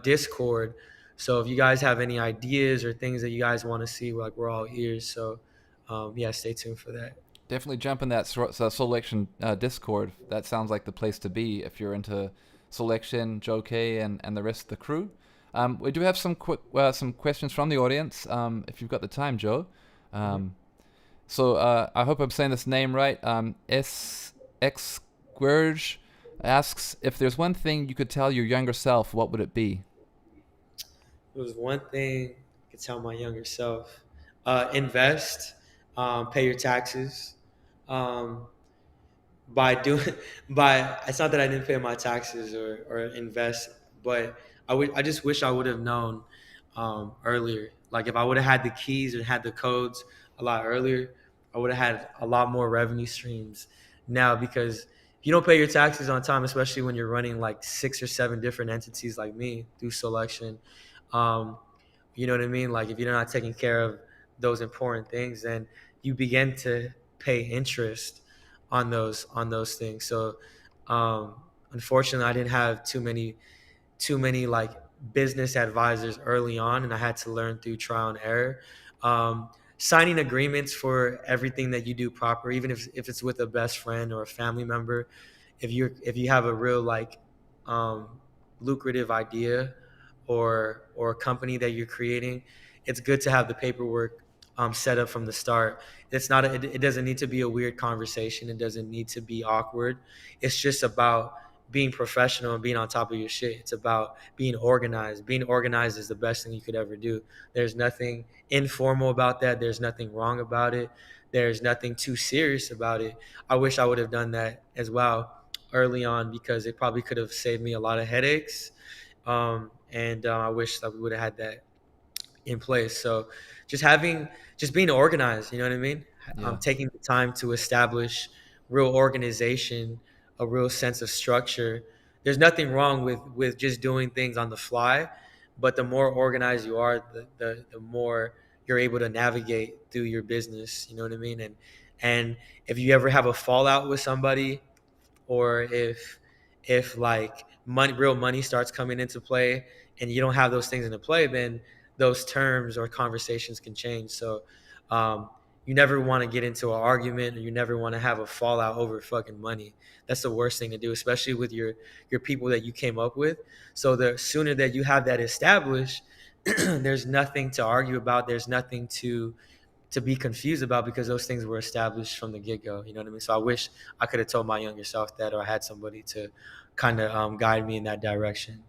Discord. So if you guys have any ideas or things that you guys want to see, we're all ears. So yeah, stay tuned for that. Definitely jump in that selection Discord. That sounds like the place to be if you're into selection, Joe K, and the rest of the crew. We do have some questions from the audience. If you've got the time, Joe. So I hope I'm saying this name right. S Squurge asks, if there's one thing you could tell your younger self, what would it be? It was one thing I could tell my younger self: invest, pay your taxes. Um, by doing by it's not that I didn't pay my taxes or invest, but I just wish I would have known earlier. Like if I would have had the keys or had the codes a lot earlier, I would have had a lot more revenue streams now. Because if you don't pay your taxes on time, especially when you're running like 6 or 7 different entities like me through Selection, um, you know what I mean? Like if you're not taking care of those important things, then you begin to pay interest on those things. So um, unfortunately, I didn't have too many like business advisors early on, and I had to learn through trial and error. Um, Signing agreements for everything that you do proper, even if it's with a best friend or a family member, if you have a real like um, lucrative idea or company that you're creating, it's good to have the paperwork set up from the start. It's not it doesn't need to be a weird conversation. It doesn't need to be awkward. It's just about being professional and being on top of your shit. It's about being organized. Being organized is the best thing you could ever do. There's nothing informal about that. There's nothing wrong about it. There's nothing too serious about it. I wish I would have done that as well early on, because it probably could have saved me a lot of headaches. And I wish that we would have had that in place. So just being organized, you know what I mean? Yeah. Taking the time to establish real organization, a real sense of structure. There's nothing wrong with just doing things on the fly, but the more organized you are, the more you're able to navigate through your business. You know what I mean? And if you ever have a fallout with somebody, or if like real money starts coming into play and you don't have those things into play, then those terms or conversations can change. So you never want to get into an argument, or you never want to have a fallout over fucking money. That's the worst thing to do, especially with your people that you came up with. So the sooner that you have that established, there's nothing to argue about. There's nothing to be confused about, because those things were established from the get-go. You know what I mean? So I wish I could have told my younger self that, or I had somebody to kind of guide me in that direction.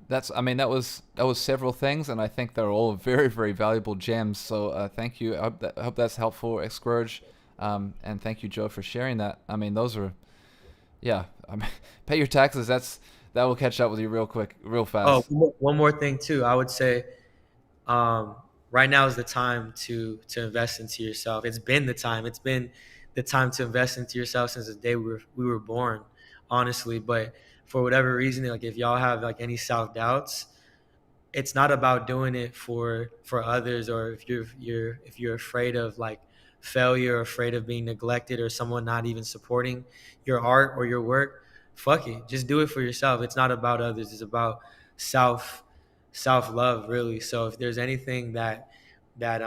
That was several things, and I think they're all very, very valuable gems. So thank you. I hope that's helpful, Scourge. And thank you, Joe, for sharing that. I mean, those are, yeah. I mean, pay your taxes. That will catch up with you real quick, real Oh, fast. one more thing too. I would say um, right now is the time to invest into yourself. It's been the time. It's been the time to invest into yourself since the day we were born, honestly. But for whatever reason, like if y'all have like any self doubts, it's not about doing it for others, or if you're afraid of like failure, or afraid of being neglected, or someone not even supporting your art or your work. Fuck it, just do it for yourself. It's not about others. It's about self self love, really. So if there's anything that that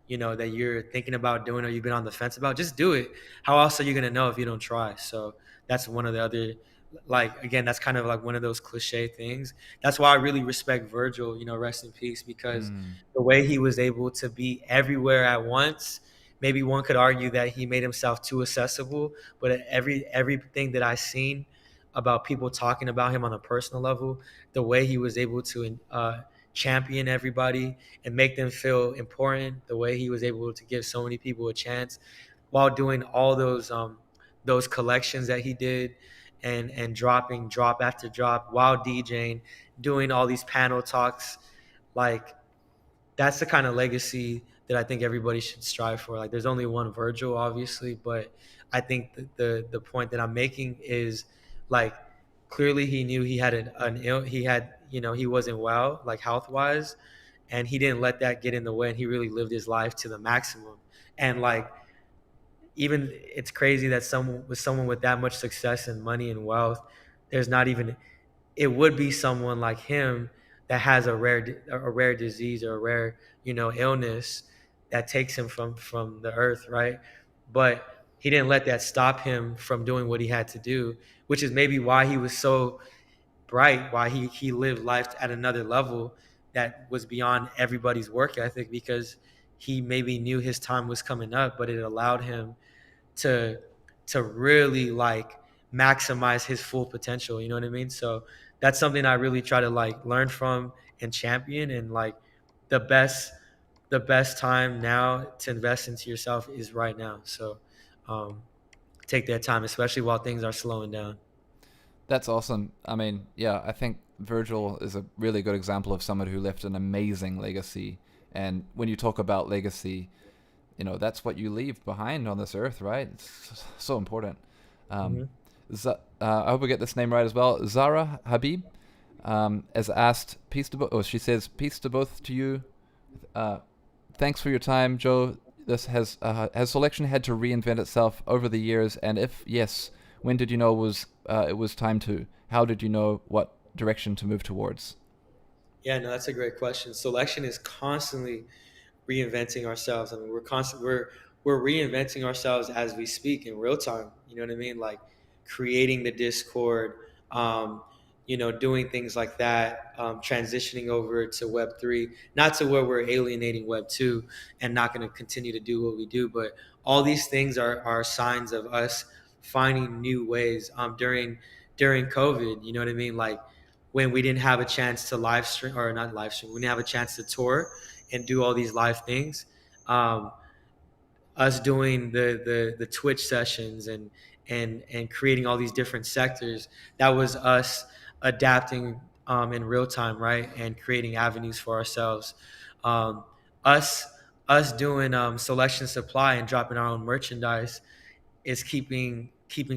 you're thinking about doing, or you've been on the fence about, just do it. How else are you going to know if you don't try? So that's one of the other, like, again, that's kind of like one of those cliche things. That's why I really respect Virgil, rest in peace, because Mm. the way he was able to be everywhere at once, maybe one could argue that he made himself too accessible, but everything that I've seen about people talking about him on a personal level, the way he was able to champion everybody and make them feel important, the way he was able to give so many people a chance while doing all those collections that he did, and dropping drop after drop while DJing, doing all these panel talks, like, that's the kind of legacy that I think everybody should strive for. Like, there's only one Virgil, obviously, but I think the point that I'm making is, like, clearly he knew he had an ill, he had, he wasn't well, like, health wise, and he didn't let that get in the way, and he really lived his life to the maximum. And, like, even it's crazy that someone with that much success and money and wealth, there's not even, it would be someone like him that has a rare disease or a rare, illness that takes him from the earth, right? But he didn't let that stop him from doing what he had to do, which is maybe why he was so bright, why he lived life at another level that was beyond everybody's work ethic, because he maybe knew his time was coming up, but it allowed him to really, like, maximize his full potential. You know what I mean? So that's something I really try to, like, learn from and champion. And, like, the best time now to invest into yourself is right now. So take that time, especially while things are slowing down. That's awesome. I mean, yeah, I think Virgil is a really good example of someone who left an amazing legacy. And when you talk about legacy, that's what you leave behind on this earth, right? It's so important. Um, Hmm. I hope we get this name right as well. Zara Habib has asked, peace to both. Oh, she says, peace to both to you. Thanks for your time, Joe. This has selection had to reinvent itself over the years, and if yes, when did you know it was time to? How did you know what direction to move towards? Yeah, no, that's a great question. Selection is constantly reinventing ourselves. I mean, we're reinventing ourselves as we speak in real time. You know what I mean? Like, creating the Discord, doing things like that, transitioning over to Web3, not to where we're alienating Web2 and not going to continue to do what we do, but all these things are signs of us finding new ways. During COVID, you know what I mean? Like, when we didn't have a chance to live stream, or not live stream, we didn't have a chance to tour and do all these live things. Um, Us doing the Twitch sessions and creating all these different sectors, that was us adapting in real time, right, and creating avenues for ourselves. Um, us us doing selection supply and dropping our own merchandise is keeping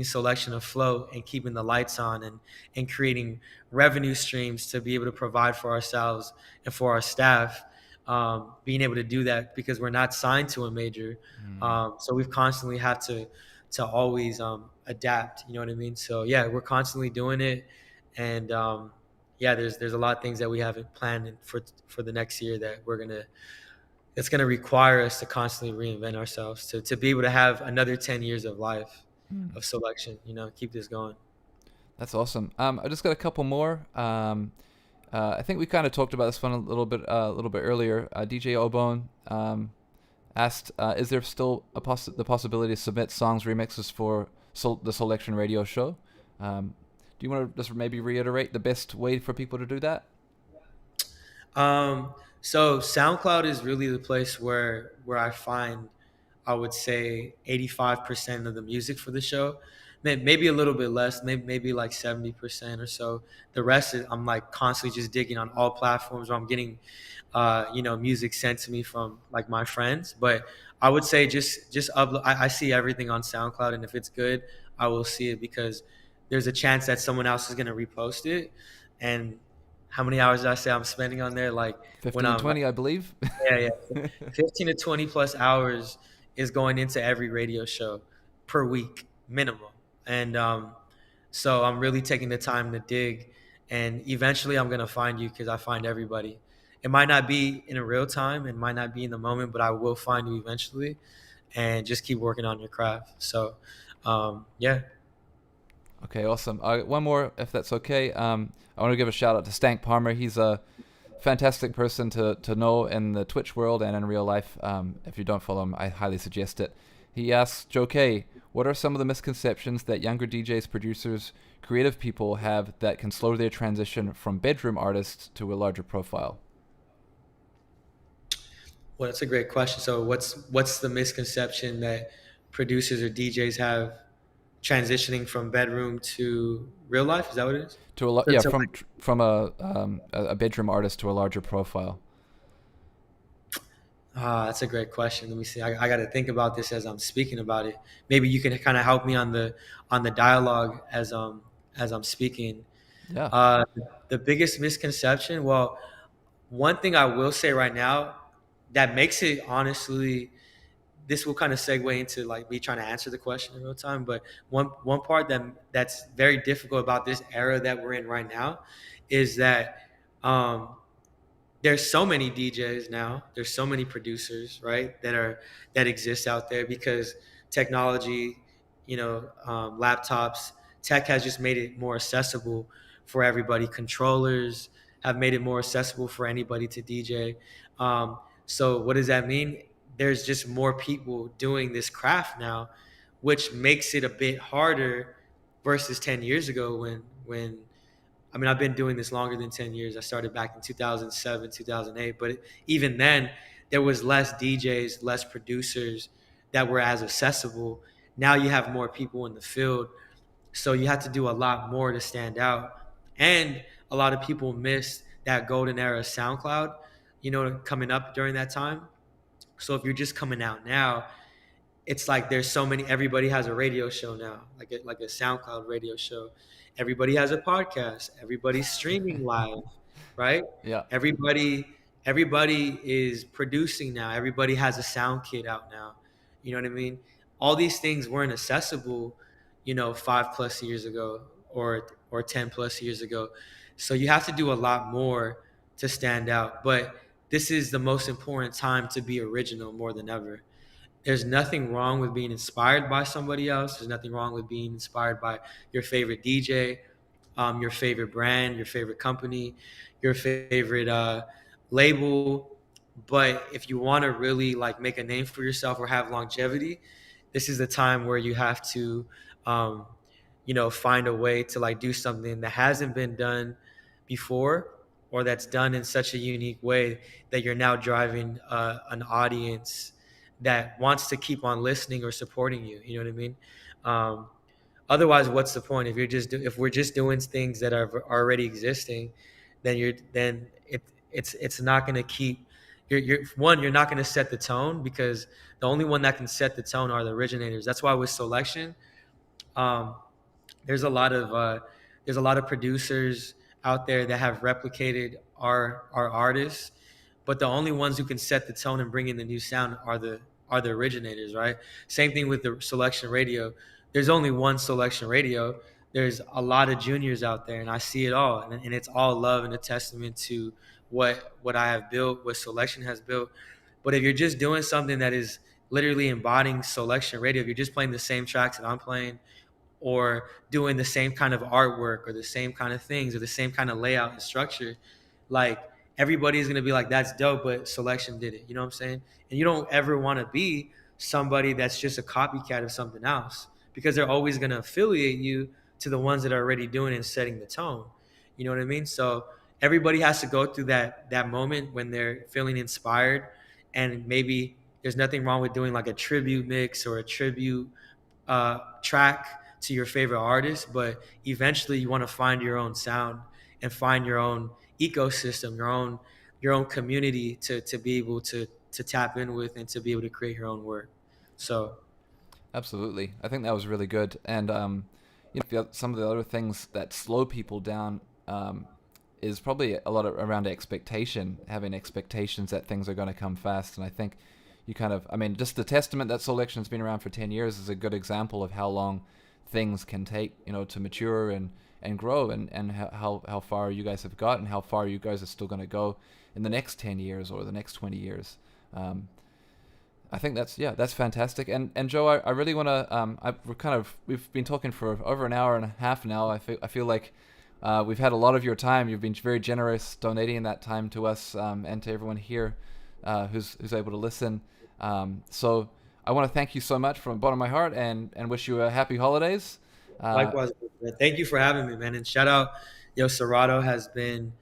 selection afloat and keeping the lights on, and creating revenue streams to be able to provide for ourselves and for our staff. Being able to do that because we're not signed to a major, Mm. so we've constantly have to always adapt. You know what I mean? So yeah, we're constantly doing it, and yeah, there's a lot of things that we haven't planned for the next year that it's going to require us to constantly reinvent ourselves to be able to have another 10 years of life Mm. of selection, keep this going. That's awesome. I just got a couple more. I think we kind of talked about this one a little bit earlier. DJ Obone asked, "Is there still the possibility to submit songs remixes for the Selection Radio show?" Do you want to just maybe reiterate the best way for people to do that? So SoundCloud is really the place where I find, I would say, 85% of the music for the show. Maybe a little bit less, maybe like 70% or so. The rest is, I'm like constantly just digging on all platforms where I'm getting music sent to me from, like, my friends. But I would say just upload. I see everything on SoundCloud, and if it's good, I will see it, because there's a chance that someone else is gonna repost it. And how many hours did I say I'm spending on there? Like, when 15, I'm 20, I believe. yeah, yeah. 15 to 20 plus hours is going into every radio show per week minimum. And so I'm really taking the time to dig, and eventually I'm going to find you, because I find everybody. It might not be in a real time, it might not be in the moment, but I will find you eventually, and just keep working on your craft. So yeah. Okay, awesome. One more, if that's okay. I want to give a shout out to Stank Palmer. He's a fantastic person to know in the Twitch world and in real life. If you don't follow him, I highly suggest it. He asks, Joe K, what are some of the misconceptions that younger DJs, producers, creative people have that can slow their transition from bedroom artists to a larger profile? Well, that's a great question. So what's the misconception that producers or DJs have transitioning from bedroom to real life? Is that what it is? To a So, so from a bedroom artist to a larger profile. that's a great question. Let me see. I got to think about this as I'm speaking about it. Maybe you can kind of help me on the dialogue as I'm speaking. Yeah. Uh, the biggest misconception. Well, one thing I will say right now that makes it honestly, this will kind of segue into like me trying to answer the question in real time. But one part that's very difficult about this era that we're in right now is that um, there's so many DJs now. There's so many producers, right, that exist out there because technology, laptops, tech has just made it more accessible for everybody. Controllers have made it more accessible for anybody to DJ. So what does that mean? There's just more people doing this craft now, which makes it a bit harder versus 10 years ago when I mean, I've been doing this longer than 10 years. I started back in 2007, 2008. But even then, there was less DJs, less producers that were as accessible. Now you have more people in the field. So you have to do a lot more to stand out. And a lot of people miss that golden era of SoundCloud, coming up during that time. So if you're just coming out now, it's like there's so many. Everybody has a radio show now, like a SoundCloud radio show. Everybody has a podcast. Everybody's streaming live, right? Yeah. Everybody is producing now. Everybody has a sound kit out now. You know what I mean? All these things weren't accessible, 5+ years ago or 10+ years ago. So you have to do a lot more to stand out. But this is the most important time to be original more than ever. There's nothing wrong with being inspired by somebody else. There's nothing wrong with being inspired by your favorite DJ, your favorite brand, your favorite company, your favorite label. But if you want to really like make a name for yourself or have longevity, this is the time where you have to, find a way to like do something that hasn't been done before or that's done in such a unique way that you're now driving an audience that wants to keep on listening or supporting you. You know what I mean? Otherwise, what's the point if we're just doing things that are already existing? Then it's not going to keep. You're not going to set the tone because the only one that can set the tone are the originators. That's why with selection, um, there's a lot of producers out there that have replicated our artists, but the only ones who can set the tone and bring in the new sound are the originators, right? Same thing with the selection radio. There's only one selection radio. There's a lot of juniors out there, and I see it all, and it's all love and a testament to what I have built, what selection has built. But if you're just doing something that is literally embodying selection radio, if you're just playing the same tracks that I'm playing, or doing the same kind of artwork or the same kind of things or the same kind of layout and structure, like everybody's going to be like, that's dope, but selection did it. You know what I'm saying? And you don't ever want to be somebody that's just a copycat of something else because they're always going to affiliate you to the ones that are already doing and setting the tone. You know what I mean? So everybody has to go through that moment when they're feeling inspired, and maybe there's nothing wrong with doing like a tribute mix or a tribute track to your favorite artist, but eventually you want to find your own sound and find your own ecosystem, your own community to be able to tap in with and to be able to create your own work. So Absolutely. I think that was really good. And some of the other things that slow people down is probably a lot around expectation, having expectations that things are going to come fast. And I think just the testament that selection's been around for 10 years is a good example of how long things can take, to mature and grow, and how far you guys have got and how far you guys are still going to go in the next 10 years or the next 20 years. I think that's fantastic. And Joe, I really want to we've been talking for over an hour and a half now. I feel like we've had a lot of your time. You've been very generous donating that time to us and to everyone here who's able to listen. So I want to thank you so much from the bottom of my heart and wish you a happy holidays. Likewise, man. Thank you for having me, man. And shout out, Serato has been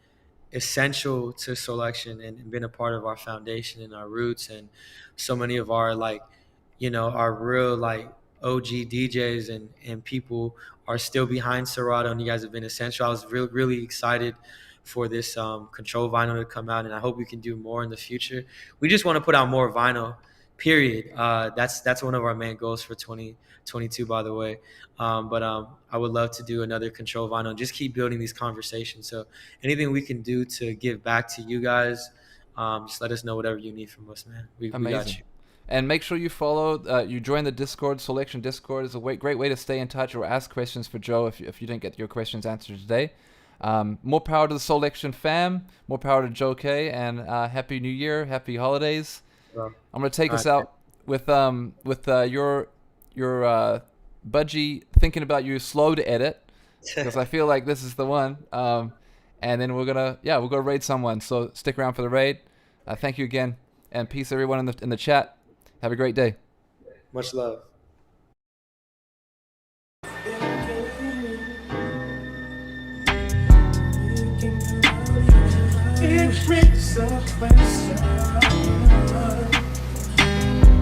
essential to Selection and been a part of our foundation and our roots, and so many of our our real OG DJs and people are still behind Serato, and you guys have been essential. I was really excited for this control vinyl to come out, and I hope we can do more in the future. We just want to put out more vinyl, period. That's one of our main goals for 2022, by the way. But I would love to do another control vinyl and just keep building these conversations. So anything we can do to give back to you guys, just let us know whatever you need from us, man. We got you. And make sure you follow, you join the Discord. Selection Discord is a great way to stay in touch or ask questions for Joe if you didn't get your questions answered today. More power to the Selection fam, more power to Joe K, and Happy New Year, Happy Holidays. Well, I'm going to take us out with your Budgie Thinking About You slow to edit, because I feel like this is the one. And then we'll go raid someone. So stick around for the raid. Thank you again, and peace everyone in the chat. Have a great day. Much love. It brings a question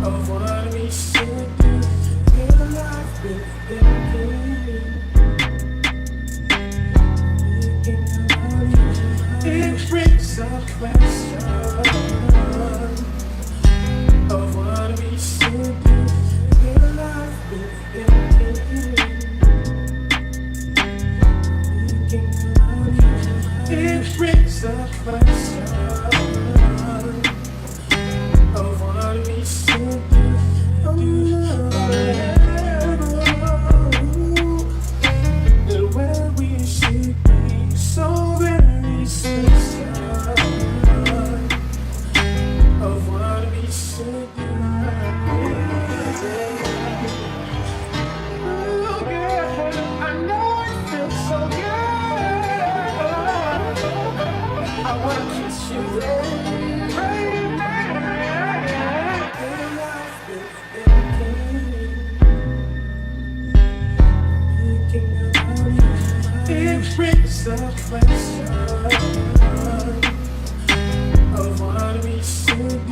of what we should do in life within you. It brings a question of what we should do in life within you. It brings a question of what we should do. And where we should be so very special of what we should do. Oh, girl, I know it feels so good. I wanna kiss you right now. It brings a question of what we should do.